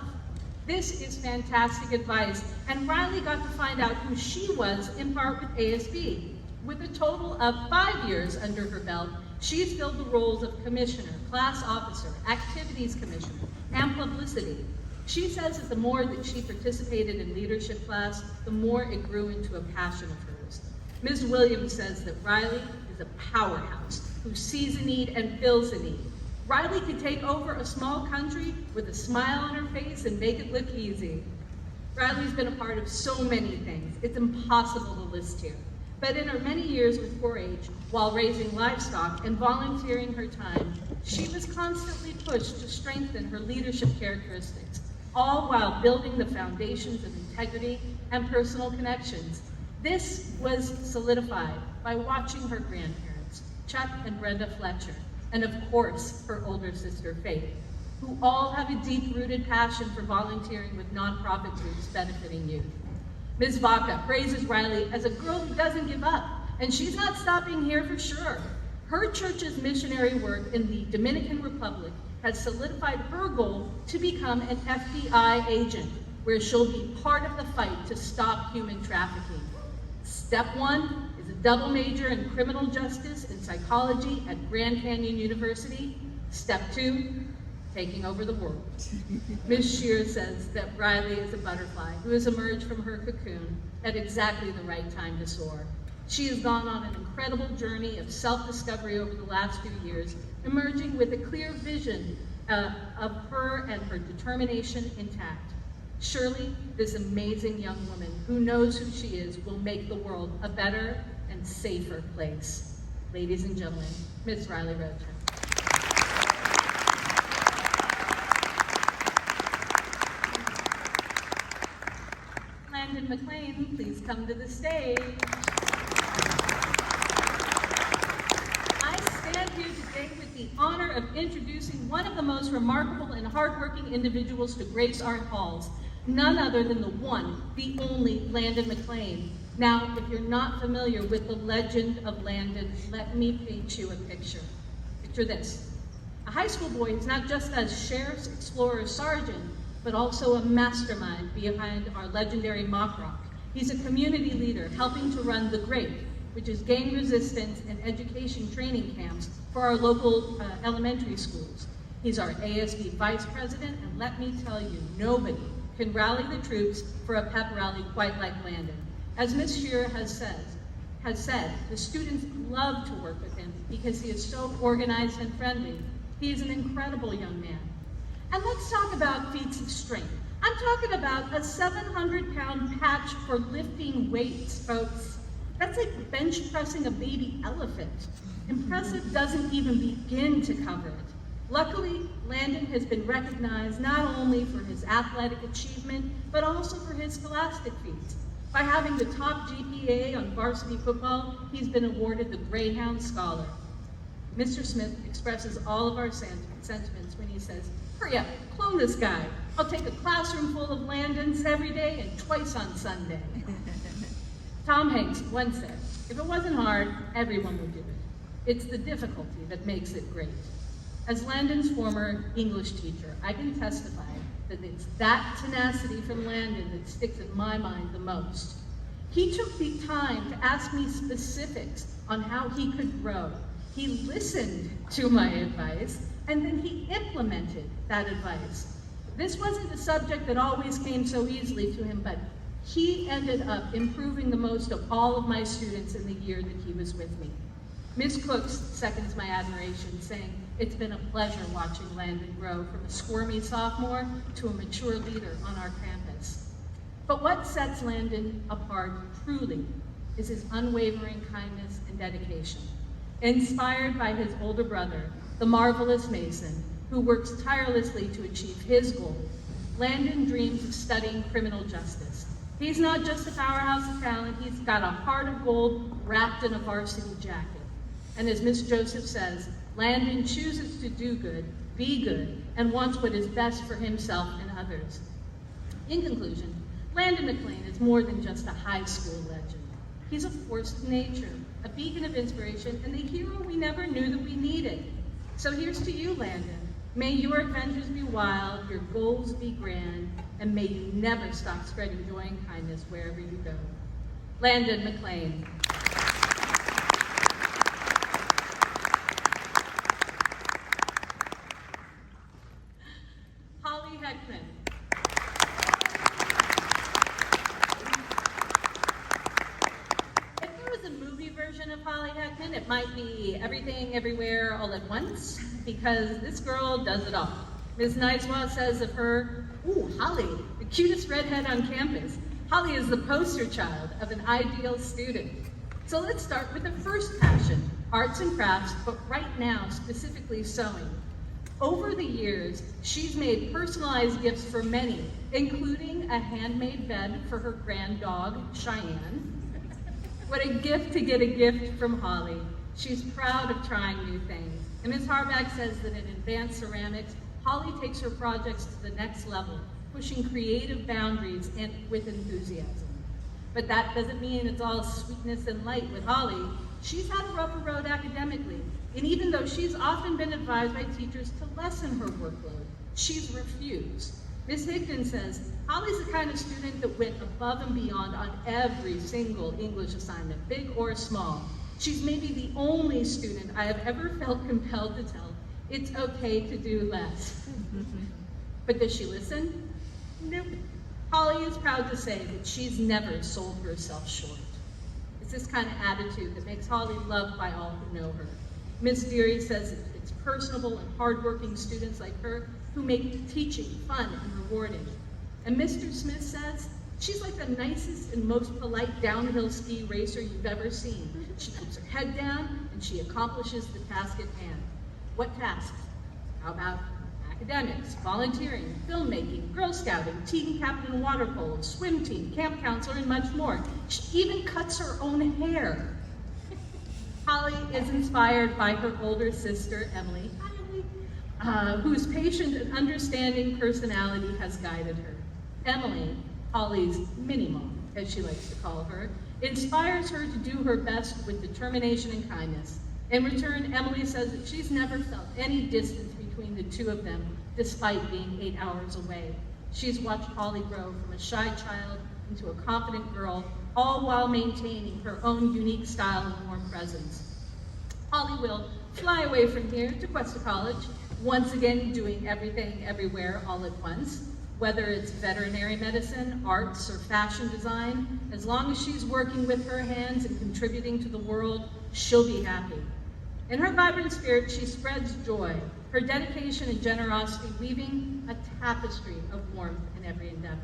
This is fantastic advice, and Riley got to find out who she was in part with ASB. With a total of 5 years under her belt, she's filled the roles of commissioner, class officer, activities commissioner, and publicity. She says that the more that she participated in leadership class, the more it grew into a passion of hers. Ms. Williams says that Riley is a powerhouse who sees a need and fills a need. Riley could take over a small country with a smile on her face and make it look easy. Riley's been a part of so many things, it's impossible to list here. But in her many years with 4-H, while raising livestock and volunteering her time, she was constantly pushed to strengthen her leadership characteristics, all while building the foundations of integrity and personal connections. This was solidified by watching her grandparents, Chuck and Brenda Fletcher, and of course, her older sister, Faith, who all have a deep-rooted passion for volunteering with nonprofit groups benefiting youth. Ms. Vaca praises Riley as a girl who doesn't give up, and she's not stopping here for sure. Her church's missionary work in the Dominican Republic has solidified her goal to become an FBI agent, where she'll be part of the fight to stop human trafficking. Step 1 is a double major in criminal justice and psychology at Grand Canyon University. Step 2, taking over the world. Ms. Shear says that Riley is a butterfly who has emerged from her cocoon at exactly the right time to soar. She has gone on an incredible journey of self-discovery over the last few years, emerging with a clear vision of her and her determination intact. Surely, this amazing young woman who knows who she is will make the world a better and safer place. Ladies and gentlemen, Ms. Riley Rocha. Landon McLean please come to the stage? I stand here today with the honor of introducing one of the most remarkable and hardworking individuals to grace our halls, none other than the one, the only Landon McLean. Now, if you're not familiar with the legend of Landon, let me paint you a picture. Picture this. A high school boy who's not just a sheriff's explorer sergeant, but also a mastermind behind our legendary Mock Rock. He's a community leader helping to run The Great, which is gang resistance and education training camps for our local elementary schools. He's our ASB vice president, and let me tell you, nobody can rally the troops for a pep rally quite like Landon. As Ms. Shearer has said, the students love to work with him because he is so organized and friendly. He is an incredible young man. And let's talk about feats of strength. I'm talking about a 700-pound patch for lifting weights, folks. That's like bench pressing a baby elephant. Impressive doesn't even begin to cover it. Luckily, Landon has been recognized not only for his athletic achievement, but also for his scholastic feats. By having the top GPA on varsity football, he's been awarded the Greyhound Scholar. Mr. Smith expresses all of our sentiments when he says, "Hurry up, clone this guy. I'll take a classroom full of Landons every day and twice on Sunday." Tom Hanks once said, "If it wasn't hard, everyone would do it. It's the difficulty that makes it great." As Landon's former English teacher, I can testify that it's that tenacity from Landon that sticks in my mind the most. He took the time to ask me specifics on how he could grow. He listened to my advice, and then he implemented that advice. This wasn't a subject that always came so easily to him, but he ended up improving the most of all of my students in the year that he was with me. Ms. Cooks seconds my admiration, saying, "It's been a pleasure watching Landon grow from a squirmy sophomore to a mature leader on our campus." But what sets Landon apart truly is his unwavering kindness and dedication. Inspired by his older brother, the marvelous Mason, who works tirelessly to achieve his goal, Landon dreams of studying criminal justice. He's not just a powerhouse of talent, he's got a heart of gold wrapped in a varsity jacket. And as Miss Joseph says, Landon chooses to do good, be good, and wants what is best for himself and others. In conclusion, Landon McLean is more than just a high school legend. He's a force of nature, a beacon of inspiration, and the hero we never knew that we needed. So here's to you, Landon. May your adventures be wild, your goals be grand, and may you never stop spreading joy and kindness wherever you go. Landon McLean. Holly Heckman. If there was a movie version of Holly Heckman, it might be Everything, Everywhere, All at Once, because this girl does it all. Ms. Niswa says of her, "Ooh, Holly, the cutest redhead on campus. Holly is the poster child of an ideal student." So let's start with the first passion, arts and crafts, but right now, specifically sewing. Over the years, she's made personalized gifts for many, including a handmade bed for her grand dog, Cheyenne. What a gift to get a gift from Holly. She's proud of trying new things. And Ms. Harback says that in advanced ceramics, Holly takes her projects to the next level, pushing creative boundaries and with enthusiasm. But that doesn't mean it's all sweetness and light with Holly. She's had a rougher road academically, and even though she's often been advised by teachers to lessen her workload, she's refused. Ms. Higdon says, Holly's the kind of student that went above and beyond on every single English assignment, big or small. She's maybe the only student I have ever felt compelled to tell, it's okay to do less. But does she listen? Nope. Holly is proud to say that she's never sold herself short. It's this kind of attitude that makes Holly loved by all who know her. Ms. Deary says it's personable and hardworking students like her who make teaching fun and rewarding. And Mr. Smith says she's like the nicest and most polite downhill ski racer you've ever seen. She keeps her head down and she accomplishes the task at hand. What task? How about academics, volunteering, filmmaking, Girl Scouting, teen captain in water polo, swim team, camp counselor, and much more. She even cuts her own hair. Holly is inspired by her older sister, Emily, whose patient and understanding personality has guided her. Emily, Holly's mini-mom, as she likes to call her, inspires her to do her best with determination and kindness. In return, Emily says that she's never felt any distance between the two of them, despite being 8 hours away. She's watched Holly grow from a shy child into a confident girl, all while maintaining her own unique style and warm presence. Holly will fly away from here to Cuesta College, once again doing everything everywhere all at once. Whether it's veterinary medicine, arts, or fashion design, as long as she's working with her hands and contributing to the world, she'll be happy. In her vibrant spirit, she spreads joy, her dedication and generosity weaving a tapestry of warmth in every endeavor.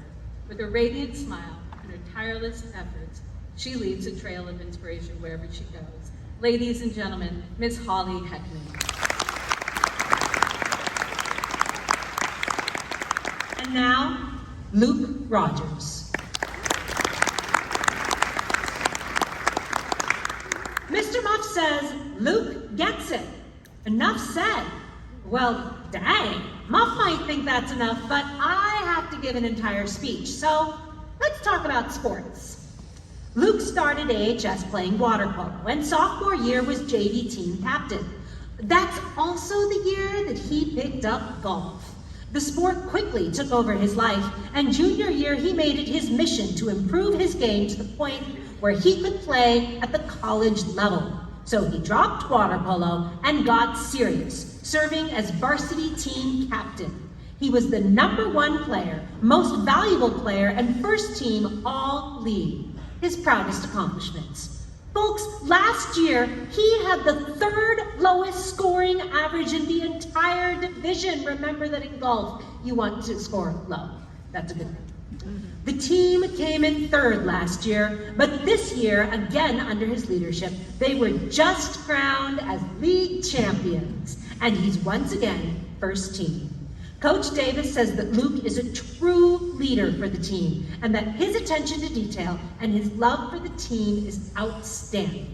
With her radiant smile and her tireless efforts, she leaves a trail of inspiration wherever she goes. Ladies and gentlemen, Miss Holly Heckman. And now, Luke Rogers. Mr. Muff says, Luke gets it. Enough said. Well, dang, Muff might think that's enough, but I have to give an entire speech, so let's talk about sports. Luke started AHS playing water polo, and sophomore year was JV team captain. That's also the year that he picked up golf. The sport quickly took over his life, and junior year he made it his mission to improve his game to the point where he could play at the college level. So he dropped water polo and got serious, serving as varsity team captain. He was the #1 player, most valuable player, and first team all-league, his proudest accomplishments. Folks, last year, he had the 3rd lowest scoring average in the entire division. Remember that in golf, you want to score low. That's a good thing. The team came in 3rd last year, but this year, again under his leadership, they were just crowned as league champions, and he's once again first team. Coach Davis says that Luke is a true leader for the team, and that his attention to detail and his love for the team is outstanding.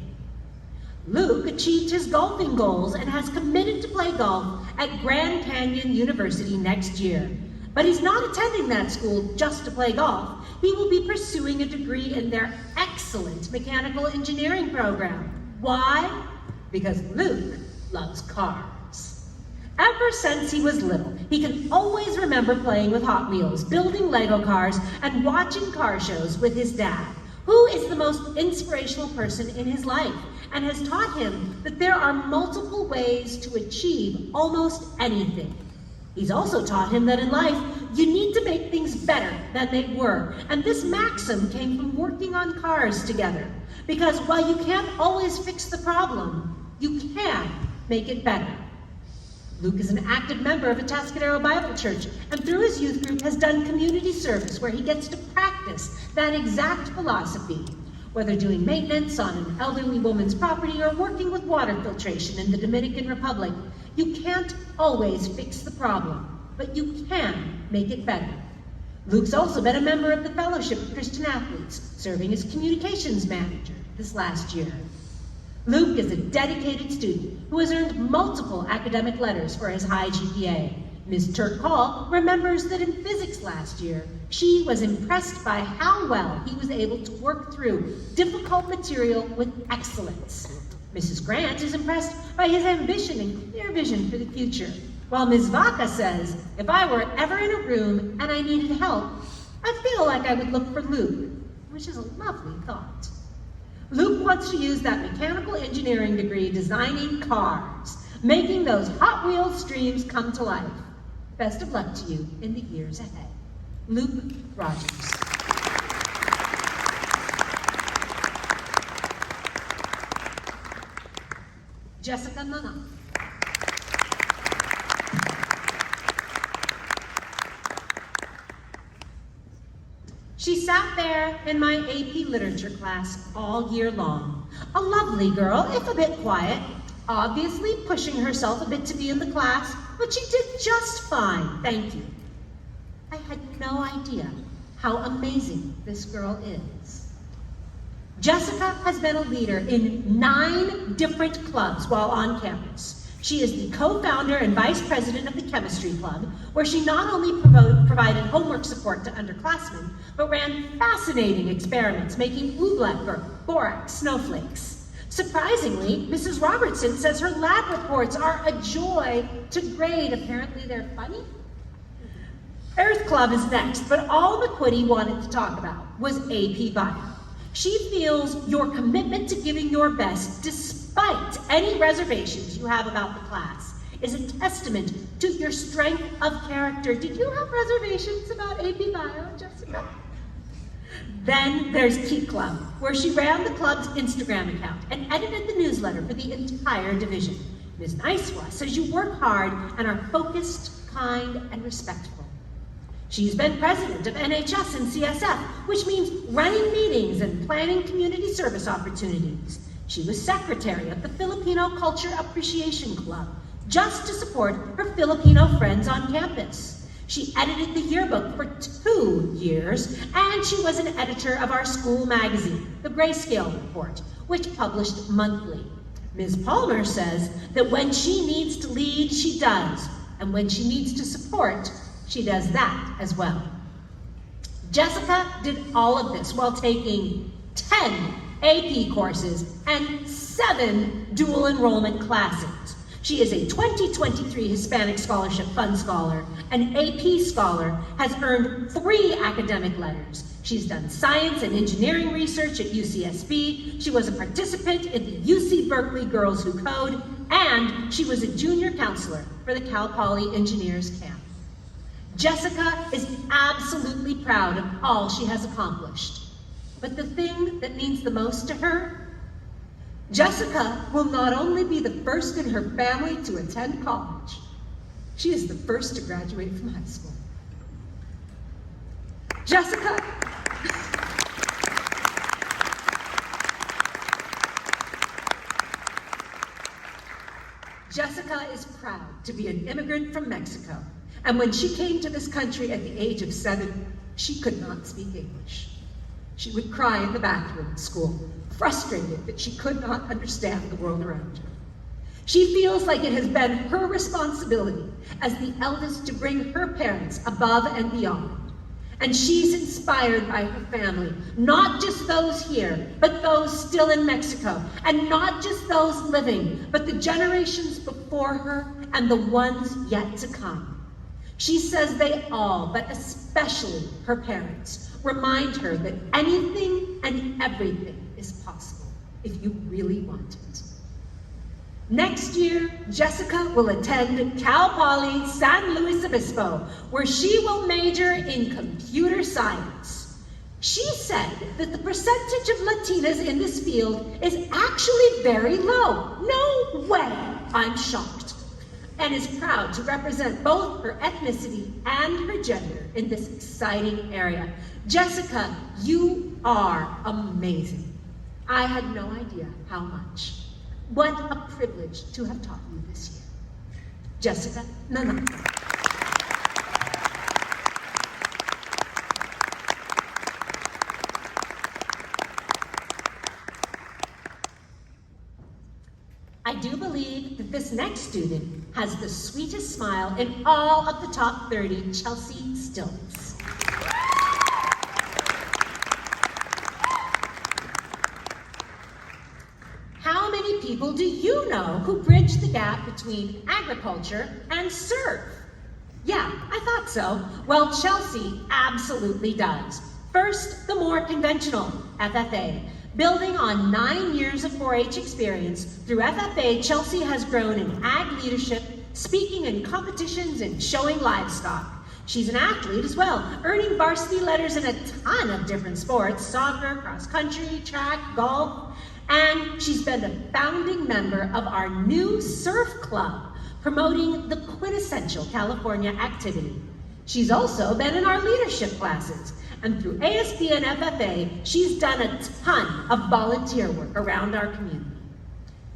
Luke achieved his golfing goals and has committed to play golf at Grand Canyon University next year. But he's not attending that school just to play golf. He will be pursuing a degree in their excellent mechanical engineering program. Why? Because Luke loves cars. Ever since he was little, he can always remember playing with Hot Wheels, building Lego cars, and watching car shows with his dad, who is the most inspirational person in his life and has taught him that there are multiple ways to achieve almost anything. He's also taught him that in life, you need to make things better than they were, and this maxim came from working on cars together, because while you can't always fix the problem, you can make it better. Luke is an active member of Atascadero Bible Church, and through his youth group has done community service where he gets to practice that exact philosophy, whether doing maintenance on an elderly woman's property or working with water filtration in the Dominican Republic. You can't always fix the problem, but you can make it better. Luke's also been a member of the Fellowship of Christian Athletes, serving as communications manager this last year. Luke is a dedicated student who has earned multiple academic letters for his high GPA. Ms. Turk Hall remembers that in physics last year, she was impressed by how well he was able to work through difficult material with excellence. Mrs. Grant is impressed by his ambition and clear vision for the future, while Ms. Vaca says, if I were ever in a room and I needed help, I feel like I would look for Luke, which is a lovely thought. Luke wants to use that mechanical engineering degree designing cars, making those Hot Wheels dreams come to life. Best of luck to you in the years ahead. Luke Rogers. Jessica Nana. She sat there in my AP literature class all year long. A lovely girl, if a bit quiet, obviously pushing herself a bit to be in the class, but she did just fine, thank you. I had no idea how amazing this girl is. Jessica has been a leader in 9 different clubs while on campus. She is the co-founder and vice president of the chemistry club, where she not only provided homework support to underclassmen, but ran fascinating experiments making oobleck or borax snowflakes. Surprisingly, Mrs. Robertson says her lab reports are a joy to grade. Apparently they're funny. Earth Club is next, but all McQuitty wanted to talk about was AP Bio. She feels your commitment to giving your best, despite any reservations you have about the class, is a testament to your strength of character. Did you have reservations about AP Bio, Jessica? Then there's Key Club, where she ran the club's Instagram account and edited the newsletter for the entire division. Ms. Nicewa says you work hard and are focused, kind, and respectful. She's been president of NHS and CSF, which means running meetings and planning community service opportunities. She was secretary of the Filipino Culture Appreciation Club, just to support her Filipino friends on campus. She edited the yearbook for 2 years, and she was an editor of our school magazine, the Grayscale Report, which published monthly. Ms. Palmer says that when she needs to lead, she does, and when she needs to support, she does that as well. Jessica did all of this while taking 10 AP courses and 7 dual enrollment classes. She is a 2023 Hispanic Scholarship Fund Scholar, an AP Scholar, has earned 3 academic letters. She's done science and engineering research at UCSB. She was a participant in the UC Berkeley Girls Who Code, and she was a junior counselor for the Cal Poly Engineers Camp. Jessica is absolutely proud of all she has accomplished. But the thing that means the most to her, Jessica will not only be the first in her family to attend college, she is the first to graduate from high school. Jessica is proud to be an immigrant from Mexico. And when she came to this country at the age of 7, she could not speak English. She would cry in the bathroom at school, frustrated that she could not understand the world around her. She feels like it has been her responsibility as the eldest to bring her parents above and beyond. And she's inspired by her family, not just those here, but those still in Mexico, and not just those living, but the generations before her and the ones yet to come. She says they all, but especially her parents, remind her that anything and everything is possible if you really want it. Next year, Jessica will attend Cal Poly San Luis Obispo, where she will major in computer science. She said that the percentage of Latinas in this field is actually very low. No way, I'm shocked. And is proud to represent both her ethnicity and her gender in this exciting area. Jessica, you are amazing. I had no idea how much. What a privilege to have taught you this year. Jessica, no. I do believe that this next student has the sweetest smile in all of the top 30, Chelsea Stills. How many people do you know who bridge the gap between agriculture and surf? Yeah, I thought so. Well, Chelsea absolutely does. First, the more conventional FFA. Building on 9 years of 4-H experience, through FFA, Chelsea has grown in ag leadership, speaking in competitions, and showing livestock. She's an athlete as well, earning varsity letters in a ton of different sports: soccer, cross country, track, golf, and she's been a founding member of our new surf club, promoting the quintessential California activity. She's also been in our leadership classes, and through ASB and FFA, she's done a ton of volunteer work around our community.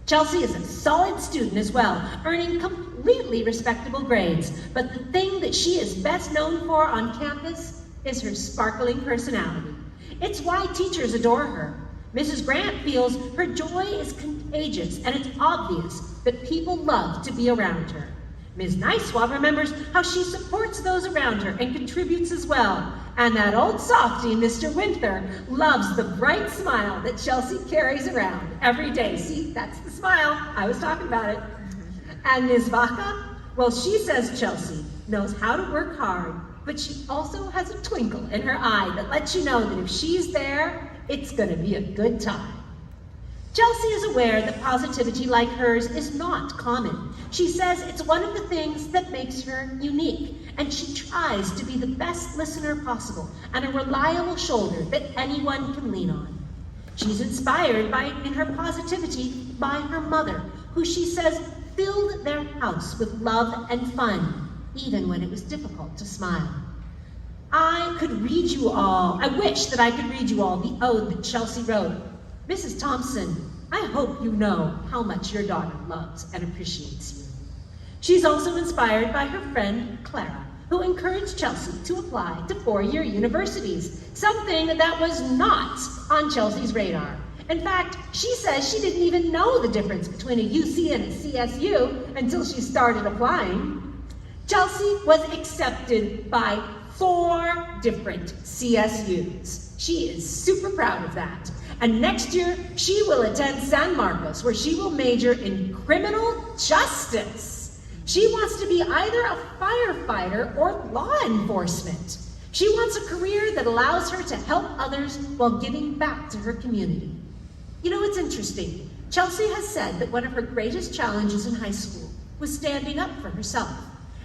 Chelsea is a solid student as well, earning complete completely respectable grades, but the thing that she is best known for on campus is her sparkling personality. It's why teachers adore her. Mrs. Grant feels her joy is contagious, and it's obvious that people love to be around her. Ms. Nicewab remembers how she supports those around her and contributes as well. And that old softy, Mr. Winther, loves the bright smile that Chelsea carries around every day. See, that's the smile. I was talking about it. And Ms. Vaca, well, she says Chelsea knows how to work hard, but she also has a twinkle in her eye that lets you know that if she's there, it's gonna be a good time. Chelsea is aware that positivity like hers is not common. She says it's one of the things that makes her unique, and she tries to be the best listener possible and a reliable shoulder that anyone can lean on. She's inspired in her positivity by her mother, who she says filled their house with love and fun, even when it was difficult to smile. I wish that I could read you all the ode that Chelsea wrote. Mrs. Thompson, I hope you know how much your daughter loves and appreciates you. She's also inspired by her friend Clara, who encouraged Chelsea to apply to four-year universities, something that was not on Chelsea's radar. In fact, she says she didn't even know the difference between a UC and a CSU until she started applying. Chelsea was accepted by 4 different CSUs. She is super proud of that. And next year, she will attend San Marcos, where she will major in criminal justice. She wants to be either a firefighter or law enforcement. She wants a career that allows her to help others while giving back to her community. You know, it's interesting. Chelsea has said that one of her greatest challenges in high school was standing up for herself.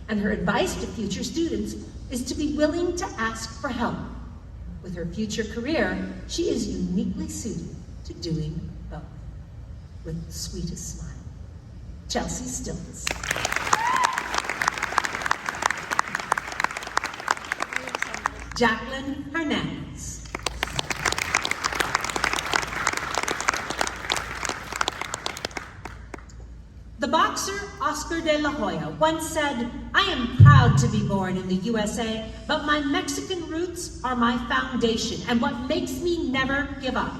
And her advice to future students is to be willing to ask for help. With her future career, she is uniquely suited to doing both. With the sweetest smile, Chelsea Stills. Jacqueline Hernandez. The boxer Oscar de la Hoya once said, "I am proud to be born in the USA, but my Mexican roots are my foundation and what makes me never give up."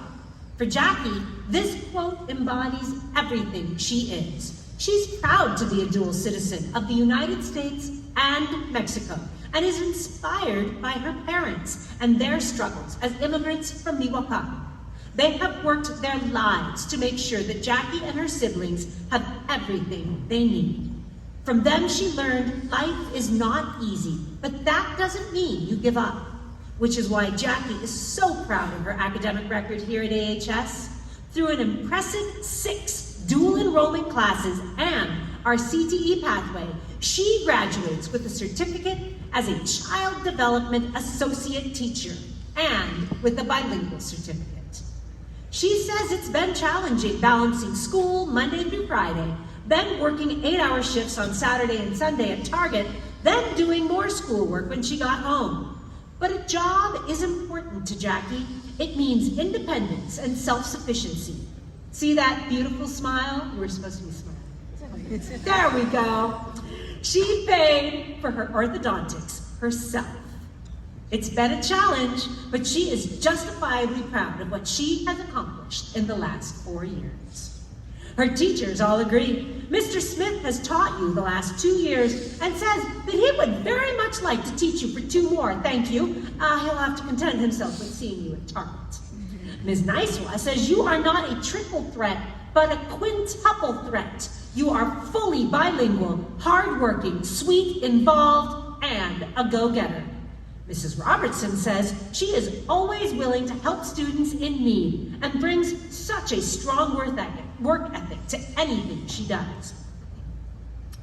For Jackie, this quote embodies everything she is. She's proud to be a dual citizen of the United States and Mexico, and is inspired by her parents and their struggles as immigrants from Michoacan. They have worked their lives to make sure that Jackie and her siblings have everything they need. From them, she learned life is not easy, but that doesn't mean you give up, which is why Jackie is so proud of her academic record here at AHS. Through an impressive 6 dual enrollment classes and our CTE pathway, she graduates with a certificate as a Child Development Associate Teacher and with a bilingual certificate. She says it's been challenging balancing school Monday through Friday, then working 8-hour shifts on Saturday and Sunday at Target, then doing more schoolwork when she got home. But a job is important to Jackie. It means independence and self-sufficiency. See that beautiful smile? We're supposed to be smiling. There we go. She paid for her orthodontics herself. It's been a challenge, but she is justifiably proud of what she has accomplished in the last 4 years. Her teachers all agree. Mr. Smith has taught you the last 2 years and says that he would very much like to teach you for 2 more, thank you. He'll have to content himself with seeing you at Target. Ms. Nicewa says you are not a triple threat, but a quintuple threat. You are fully bilingual, hardworking, sweet, involved, and a go-getter. Mrs. Robertson says she is always willing to help students in need and brings such a strong work ethic to anything she does.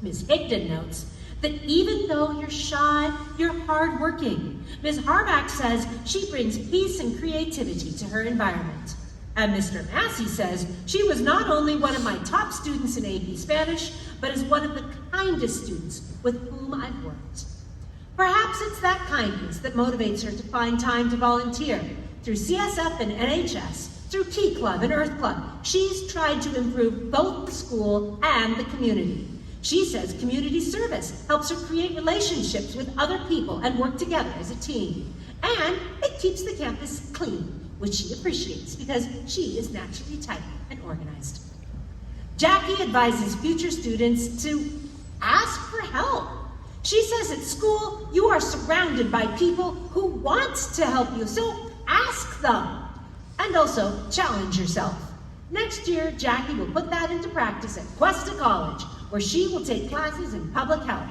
Ms. Higdon notes that even though you're shy, you're hardworking. Ms. Harback says she brings peace and creativity to her environment. And Mr. Massey says she was not only one of my top students in AP Spanish, but is one of the kindest students with whom I've worked. Perhaps it's that kindness that motivates her to find time to volunteer. Through CSF and NHS, through Key Club and Earth Club, she's tried to improve both the school and the community. She says community service helps her create relationships with other people and work together as a team. And it keeps the campus clean, which she appreciates because she is naturally tidy and organized. Jackie advises future students to ask for help. She says at school, you are surrounded by people who want to help you, so ask them. And also challenge yourself. Next year, Jackie will put that into practice at Cuesta College, where she will take classes in public health.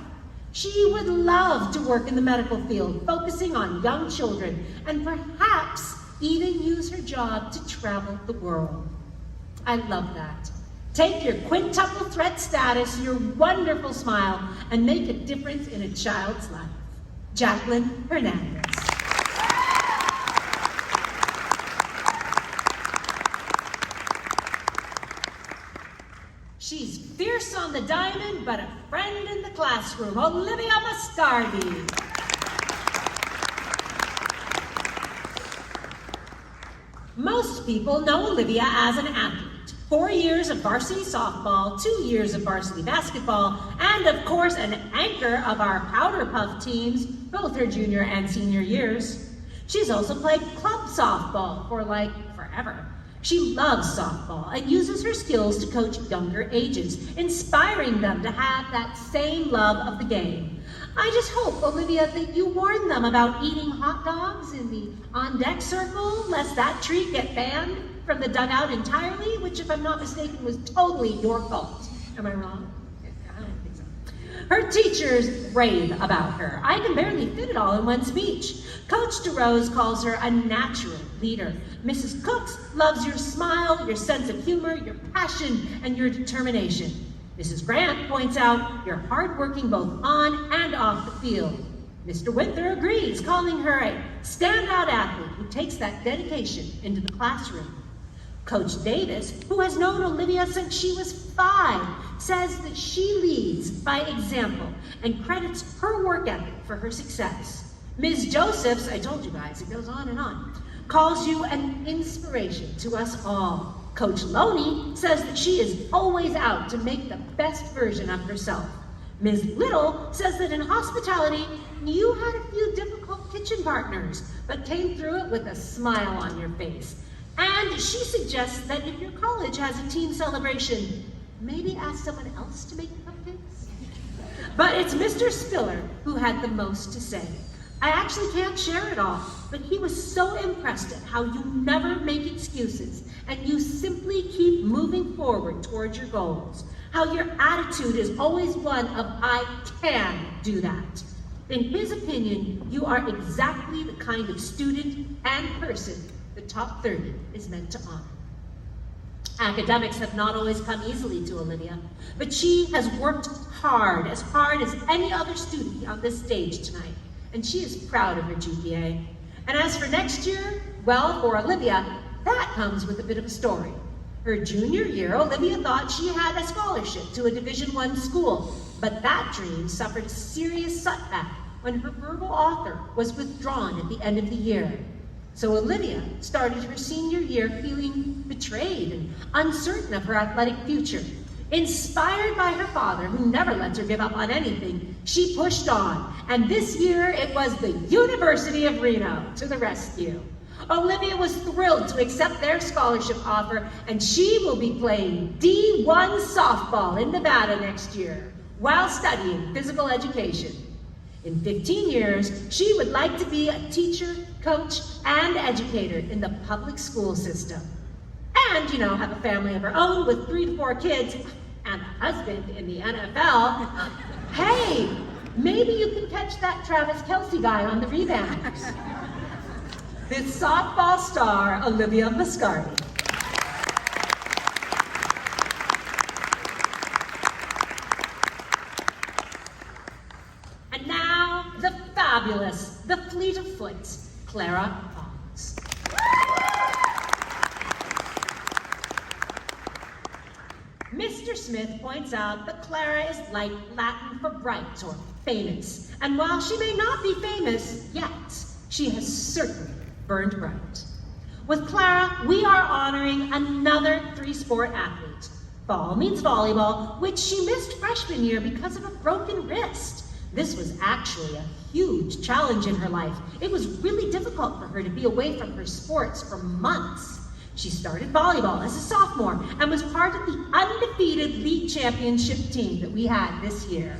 She would love to work in the medical field, focusing on young children, and perhaps even use her job to travel the world. I love that. Take your quintuple threat status, your wonderful smile, and make a difference in a child's life. Jacqueline Hernandez. She's fierce on the diamond, but a friend in the classroom, Olivia Mascardi. Most people know Olivia as an athlete. 4 years of varsity softball, 2 years of varsity basketball, and of course an anchor of our Powder Puff teams, both her junior and senior years. She's also played club softball for forever. She loves softball and uses her skills to coach younger ages, inspiring them to have that same love of the game. I just hope, Olivia, that you warn them about eating hot dogs in the on-deck circle, lest that treat get banned from the dugout entirely, which, if I'm not mistaken, was totally your fault. Am I wrong? I don't think so. Her teachers rave about her. I can barely fit it all in one speech. Coach DeRose calls her a natural leader. Mrs. Cooks loves your smile, your sense of humor, your passion, and your determination. Mrs. Grant points out you're hardworking both on and off the field. Mr. Winther agrees, calling her a standout athlete who takes that dedication into the classroom. Coach Davis, who has known Olivia since she was 5, says that she leads by example and credits her work ethic for her success. Ms. Josephs, I told you guys, it goes on and on, calls you an inspiration to us all. Coach Loney says that she is always out to make the best version of herself. Ms. Little says that in hospitality, you had a few difficult kitchen partners, but came through it with a smile on your face. And she suggests that if your college has a team celebration, maybe ask someone else to make the cupcakes. But it's Mr. Spiller who had the most to say. I actually can't share it all, but he was so impressed at how you never make excuses and you simply keep moving forward towards your goals. How your attitude is always one of, I can do that. In his opinion, you are exactly the kind of student and person the Top 30 is meant to honor. Academics have not always come easily to Olivia, but she has worked hard as any other student on this stage tonight, and she is proud of her GPA. And as for next year, well, for Olivia, that comes with a bit of a story. Her junior year, Olivia thought she had a scholarship to a Division I school, but that dream suffered a serious setback when her verbal offer was withdrawn at the end of the year. So Olivia started her senior year feeling betrayed and uncertain of her athletic future. Inspired by her father, who never lets her give up on anything, she pushed on, and this year it was the University of Reno to the rescue. Olivia was thrilled to accept their scholarship offer, and she will be playing D1 softball in Nevada next year while studying physical education. In 15 years, she would like to be a teacher, coach, and educator in the public school system. And, have a family of her own with 3 to 4 kids and a husband in the NFL. Hey, maybe you can catch that Travis Kelce guy on the rebound. This softball star, Olivia Mascardi. And now, the fabulous, the fleet of foot, Clara Fox. Mr. Smith points out that Clara is like Latin for bright or famous. And while she may not be famous yet, she has certainly burned bright. With Clara, we are honoring another 3-sport athlete. Fall means volleyball, which she missed freshman year because of a broken wrist. This was actually a huge challenge in her life. It was really difficult for her to be away from her sports for months. She started volleyball as a sophomore and was part of the undefeated league championship team that we had this year.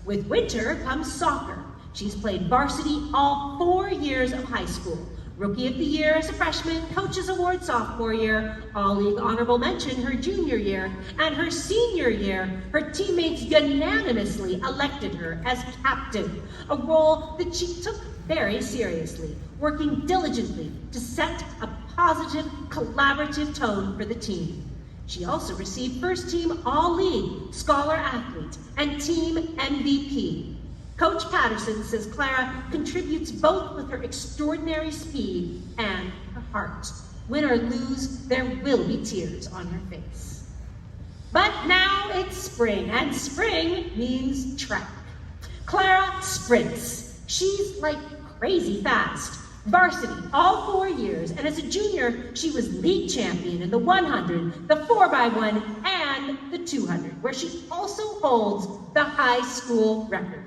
With winter comes soccer. She's played varsity all 4 years of high school. Rookie of the Year as a freshman, Coach's Award sophomore year, All-League honorable mention her junior year, and her senior year, her teammates unanimously elected her as captain, a role that she took very seriously, working diligently to set a positive, collaborative tone for the team. She also received first team All-League, Scholar Athlete, and Team MVP. Coach Patterson says Clara contributes both with her extraordinary speed and her heart. Win or lose, there will be tears on her face. But now it's spring, and spring means track. Clara sprints. She's like crazy fast. Varsity all 4 years, and as a junior, she was league champion in the 100, the 4x1, and the 200, where she also holds the high school record.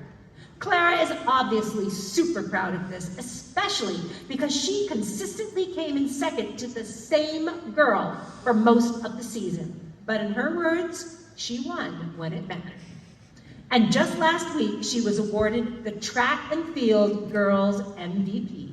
Clara is obviously super proud of this, especially because she consistently came in second to the same girl for most of the season. But in her words, she won when it mattered. And just last week, she was awarded the track and field girls MVP.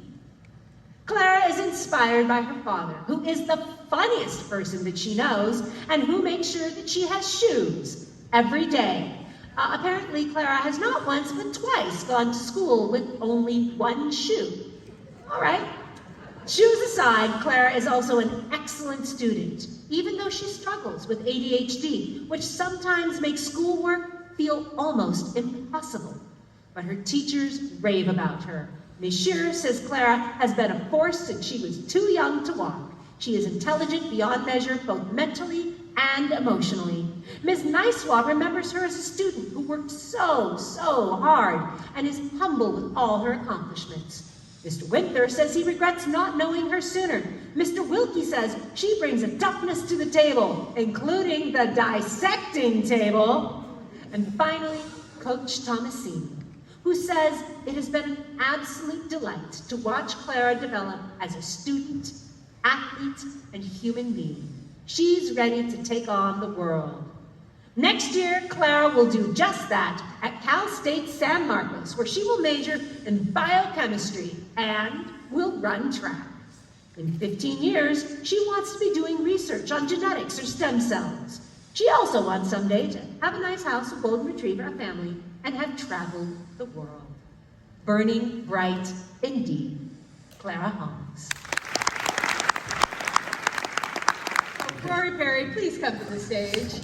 Clara is inspired by her father, who is the funniest person that she knows and who makes sure that she has shoes every day. Apparently, Clara has not once but twice gone to school with only one shoe. All right. Shoes aside, Clara is also an excellent student, even though she struggles with ADHD, which sometimes makes schoolwork feel almost impossible. But her teachers rave about her. Monsieur says Clara has been a force since she was too young to walk. She is intelligent beyond measure, both mentally and emotionally. Ms. Nicewa remembers her as a student who worked so hard and is humble with all her accomplishments. Mr. Winther says he regrets not knowing her sooner. Mr. Wilkie says she brings a toughness to the table, including the dissecting table. And finally, Coach Thomasini, who says it has been an absolute delight to watch Clara develop as a student, athlete, and human being. She's ready to take on the world. Next year, Clara will do just that at Cal State San Marcos, where she will major in biochemistry and will run track. In 15 years, she wants to be doing research on genetics or stem cells. She also wants someday to have a nice house, a golden retriever, a family, and have traveled the world. Burning bright indeed, Clara Holmes. Rory Perry, please come to the stage.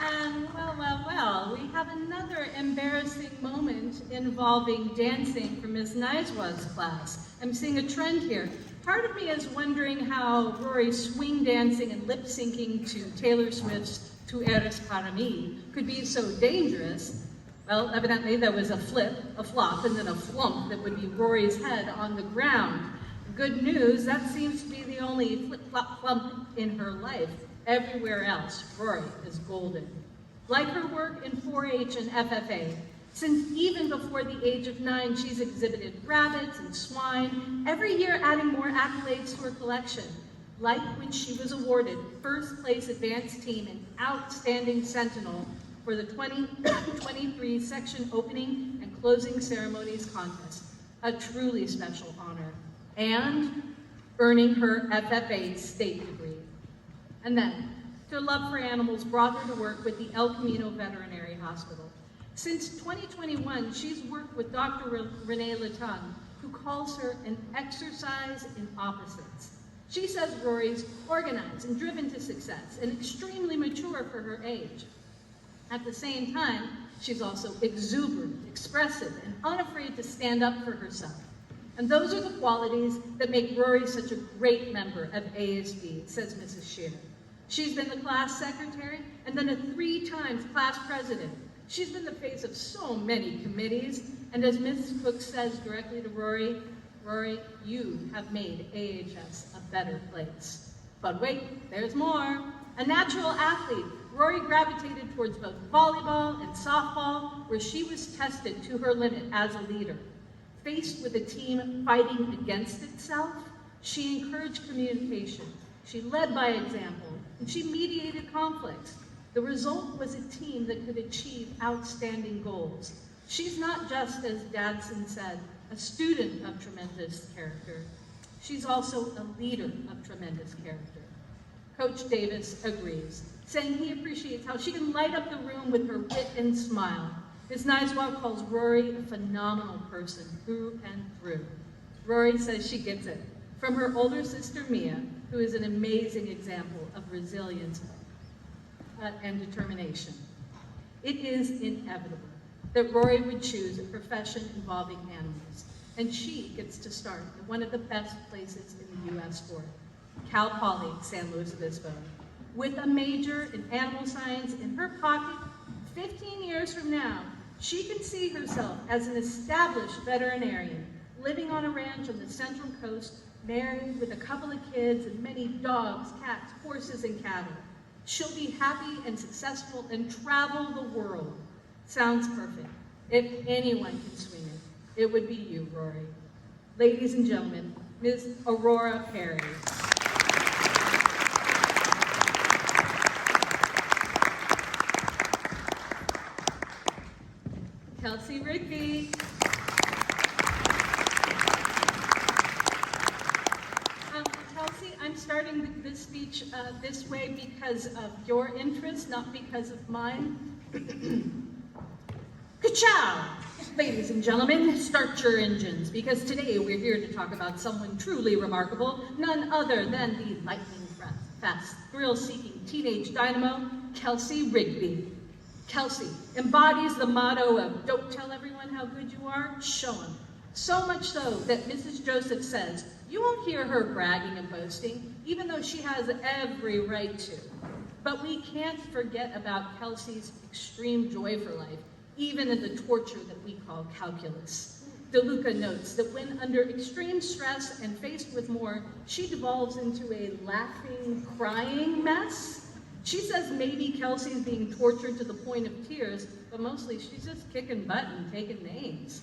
And well, we have another embarrassing moment involving dancing from Ms. Nicewa's class. I'm seeing a trend here. Part of me is wondering how Rory's swing dancing and lip syncing to Taylor Swift's Tu Eres Para Mí could be so dangerous. Well, evidently there was a flop, and then a flump that would be Rory's head on the ground. Good news, that seems to be the only flip-flop-flump in her life. Everywhere else, Rory is golden. Like her work in 4-H and FFA, since even before the age of 9, she's exhibited rabbits and swine, every year adding more accolades to her collection. Like when she was awarded first place advanced team and outstanding sentinel for the 2023 section opening and closing ceremonies contest. A truly special honor. And earning her FFA state degree. And then, her love for animals brought her to work with the El Camino Veterinary Hospital. Since 2021, she's worked with Dr. Renee Latung, who calls her an exercise in opposites. She says Rory's organized and driven to success and extremely mature for her age. At the same time, she's also exuberant, expressive, and unafraid to stand up for herself. And those are the qualities that make Rory such a great member of ASB, says Mrs. Shear. She's been the class secretary and then a 3 times class president. She's been the face of so many committees, and as Mrs. Cook says directly to Rory, Rory, you have made AHS a better place. But wait, there's more. A natural athlete, Rory gravitated towards both volleyball and softball, where she was tested to her limit as a leader. Faced with a team fighting against itself, she encouraged communication. She led by example, and she mediated conflicts. The result was a team that could achieve outstanding goals. She's not just, as Dadson said, a student of tremendous character. She's also a leader of tremendous character. Coach Davis agrees, saying he appreciates how she can light up the room with her wit and smile. Ms. Niswell calls Rory a phenomenal person through and through. Rory says she gets it from her older sister, Mia, who is an amazing example of resilience and determination. It is inevitable that Rory would choose a profession involving animals, and she gets to start at one of the best places in the U.S. for it, Cal Poly, San Luis Obispo. With a major in animal science in her pocket, 15 years from now, she can see herself as an established veterinarian, living on a ranch on the Central Coast, married with a couple of kids and many dogs, cats, horses, and cattle. She'll be happy and successful and travel the world. Sounds perfect. If anyone can swing it, it would be you, Rory. Ladies and gentlemen, Ms. Aurora Perry. Kelsey Rigby. Kelsey, I'm starting this speech this way because of your interest, not because of mine. Ka-chow! Ladies and gentlemen, start your engines, because today we're here to talk about someone truly remarkable, none other than the lightning-fast, thrill-seeking teenage dynamo, Kelsey Rigby. Kelsey embodies the motto of don't tell everyone how good you are, show them. So much so that Mrs. Joseph says, you won't hear her bragging and boasting, even though she has every right to. But we can't forget about Kelsey's extreme joy for life, even in the torture that we call calculus. DeLuca notes that when under extreme stress and faced with more, she devolves into a laughing, crying mess. She says maybe Kelsey's being tortured to the point of tears, but mostly she's just kicking butt and taking names.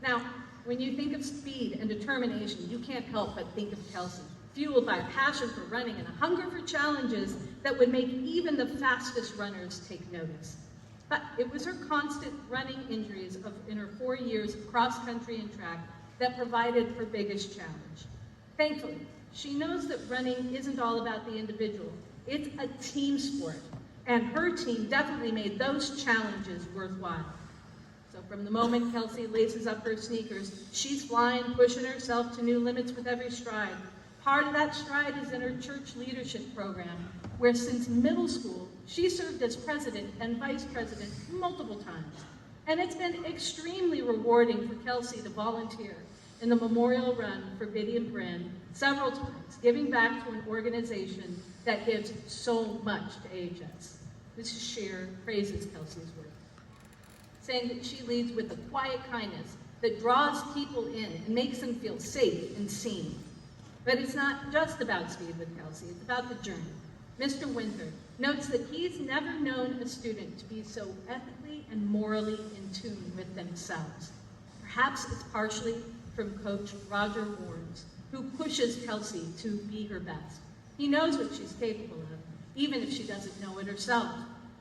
Now, when you think of speed and determination, you can't help but think of Kelsey, fueled by a passion for running and a hunger for challenges that would make even the fastest runners take notice. But it was her constant running injuries in her 4 years of cross-country and track that provided her biggest challenge. Thankfully, she knows that running isn't all about the individual. It's a team sport, and her team definitely made those challenges worthwhile. So from the moment Kelsey laces up her sneakers, she's flying, pushing herself to new limits with every stride. Part of that stride is in her church leadership program, where since middle school, she served as president and vice president multiple times. And it's been extremely rewarding for Kelsey to volunteer in the memorial run for Biddy and Bryn several times, giving back to an organization that gives so much to AHS. Mrs. Scheer praises Kelsey's work, saying that she leads with a quiet kindness that draws people in and makes them feel safe and seen. But it's not just about speed with Kelsey, it's about the journey. Mr. Winter notes that he's never known a student to be so ethically and morally in tune with themselves. Perhaps it's partially from Coach Roger Warnes, who pushes Kelsey to be her best. He knows what she's capable of, even if she doesn't know it herself.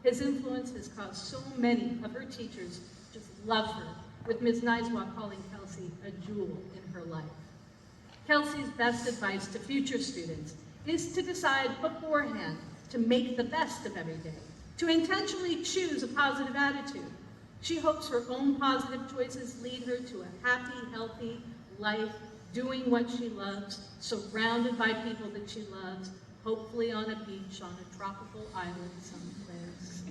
His influence has caused so many of her teachers to just love her, with Ms. Niswa calling Kelsey a jewel in her life. Kelsey's best advice to future students is to decide beforehand to make the best of every day, to intentionally choose a positive attitude. She hopes her own positive choices lead her to a happy, healthy life, doing what she loves, surrounded by people that she loves, hopefully on a beach on a tropical island someplace.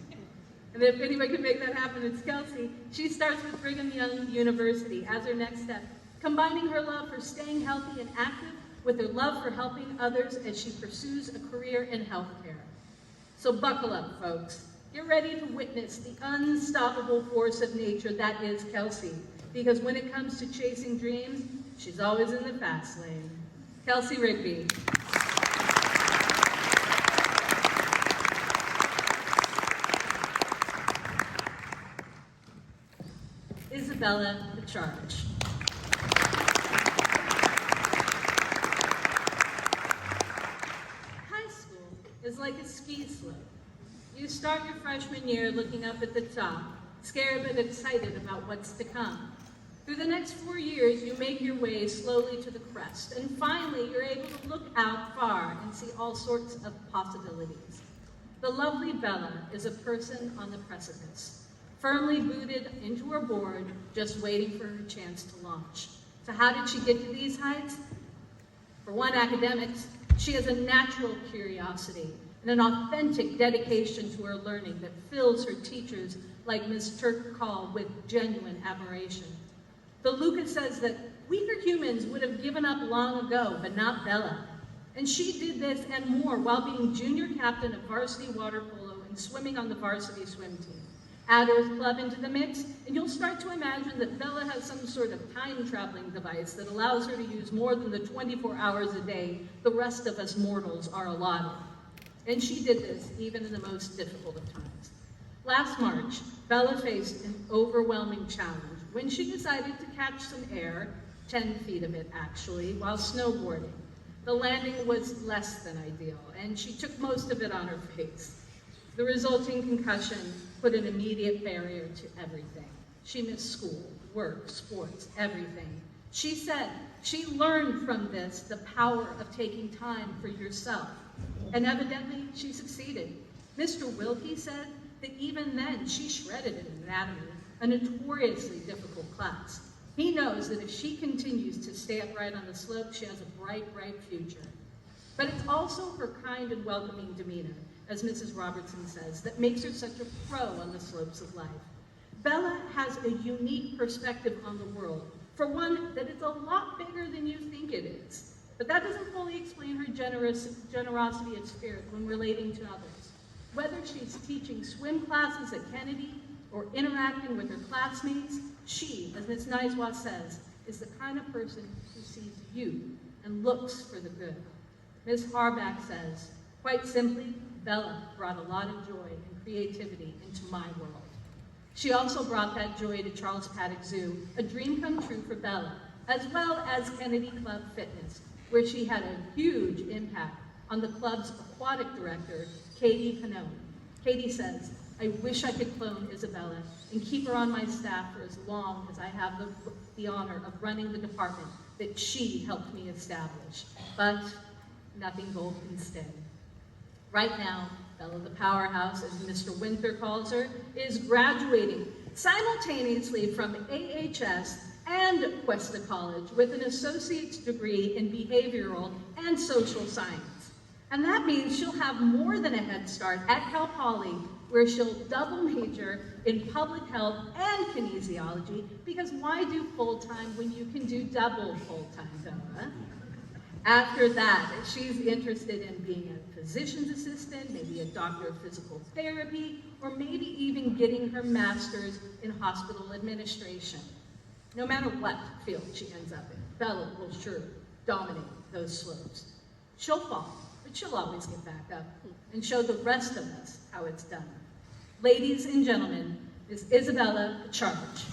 And if anyone can make that happen, it's Kelsey. She starts with Brigham Young University as her next step, combining her love for staying healthy and active with her love for helping others as she pursues a career in healthcare. So buckle up, folks. Get ready to witness the unstoppable force of nature that is Kelsey, because when it comes to chasing dreams, She's always in the fast lane. Kelsey Rigby. Isabella DeCharge. High school is like a ski slope. You start your freshman year looking up at the top, scared but excited about what's to come. Through the next 4 years, you make your way slowly to the crest, and finally you're able to look out far and see all sorts of possibilities. The lovely Bella is a person on the precipice, firmly booted into her board, just waiting for her chance to launch. So how did she get to these heights? For one, academics, she has a natural curiosity and an authentic dedication to her learning that fills her teachers like Ms. Turkall with genuine admiration. The Lucas says that weaker humans would have given up long ago, but not Bella. And she did this and more while being junior captain of varsity water polo and swimming on the varsity swim team. Add her club into the mix, and you'll start to imagine that Bella has some sort of time-traveling device that allows her to use more than the 24 hours a day the rest of us mortals are allotted. And she did this even in the most difficult of times. Last March, Bella faced an overwhelming challenge when she decided to catch some air, 10 feet of it actually, while snowboarding. The landing was less than ideal, and she took most of it on her face. The resulting concussion put an immediate barrier to everything. She missed school, work, sports, everything. She said she learned from this the power of taking time for yourself, and evidently she succeeded. Mr. Wilkie said that even then she shredded in anatomy, a notoriously difficult class. He knows that if she continues to stay upright on the slope, she has a bright, bright future. But it's also her kind and welcoming demeanor, as Mrs. Robertson says, that makes her such a pro on the slopes of life. Bella has a unique perspective on the world. For one, that it's a lot bigger than you think it is. But that doesn't fully explain her generosity of spirit when relating to others. Whether she's teaching swim classes at Kennedy or interacting with her classmates, she, as Ms. Niswa says, is the kind of person who sees you and looks for the good. Ms. Harbach says, quite simply, Bella brought a lot of joy and creativity into my world. She also brought that joy to Charles Paddock Zoo, a dream come true for Bella, as well as Kennedy Club Fitness, where she had a huge impact on the club's aquatic director, Katie Panone. Katie says, I wish I could clone Isabella and keep her on my staff for as long as I have the honor of running the department that she helped me establish. But nothing gold can stay. Right now, Bella the Powerhouse, as Mr. Winter calls her, is graduating simultaneously from AHS and Cuesta College with an associate's degree in behavioral and social science. And that means she'll have more than a head start at Cal Poly, where she'll double major in public health and kinesiology, because why do full-time when you can do double full-time, Bella? After that, she's interested in being a physician's assistant, maybe a doctor of physical therapy, or maybe even getting her master's in hospital administration. No matter what field she ends up in, Bella will sure dominate those slopes. She'll fall, but she'll always get back up and show the rest of us how it's done. Ladies and gentlemen, is Isabella DeCharge.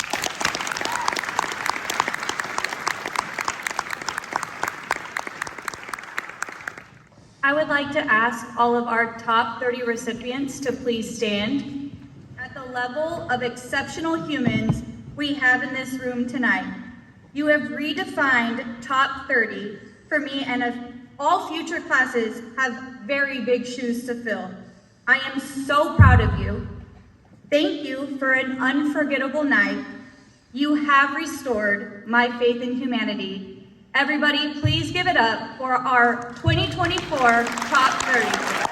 I would like to ask all of our top 30 recipients to please stand. At the level of exceptional humans we have in this room tonight, you have redefined top 30 for me, and all future classes have very big shoes to fill. I am so proud of you. Thank you for an unforgettable night. You have restored my faith in humanity. Everybody, please give it up for our 2024 Top 30.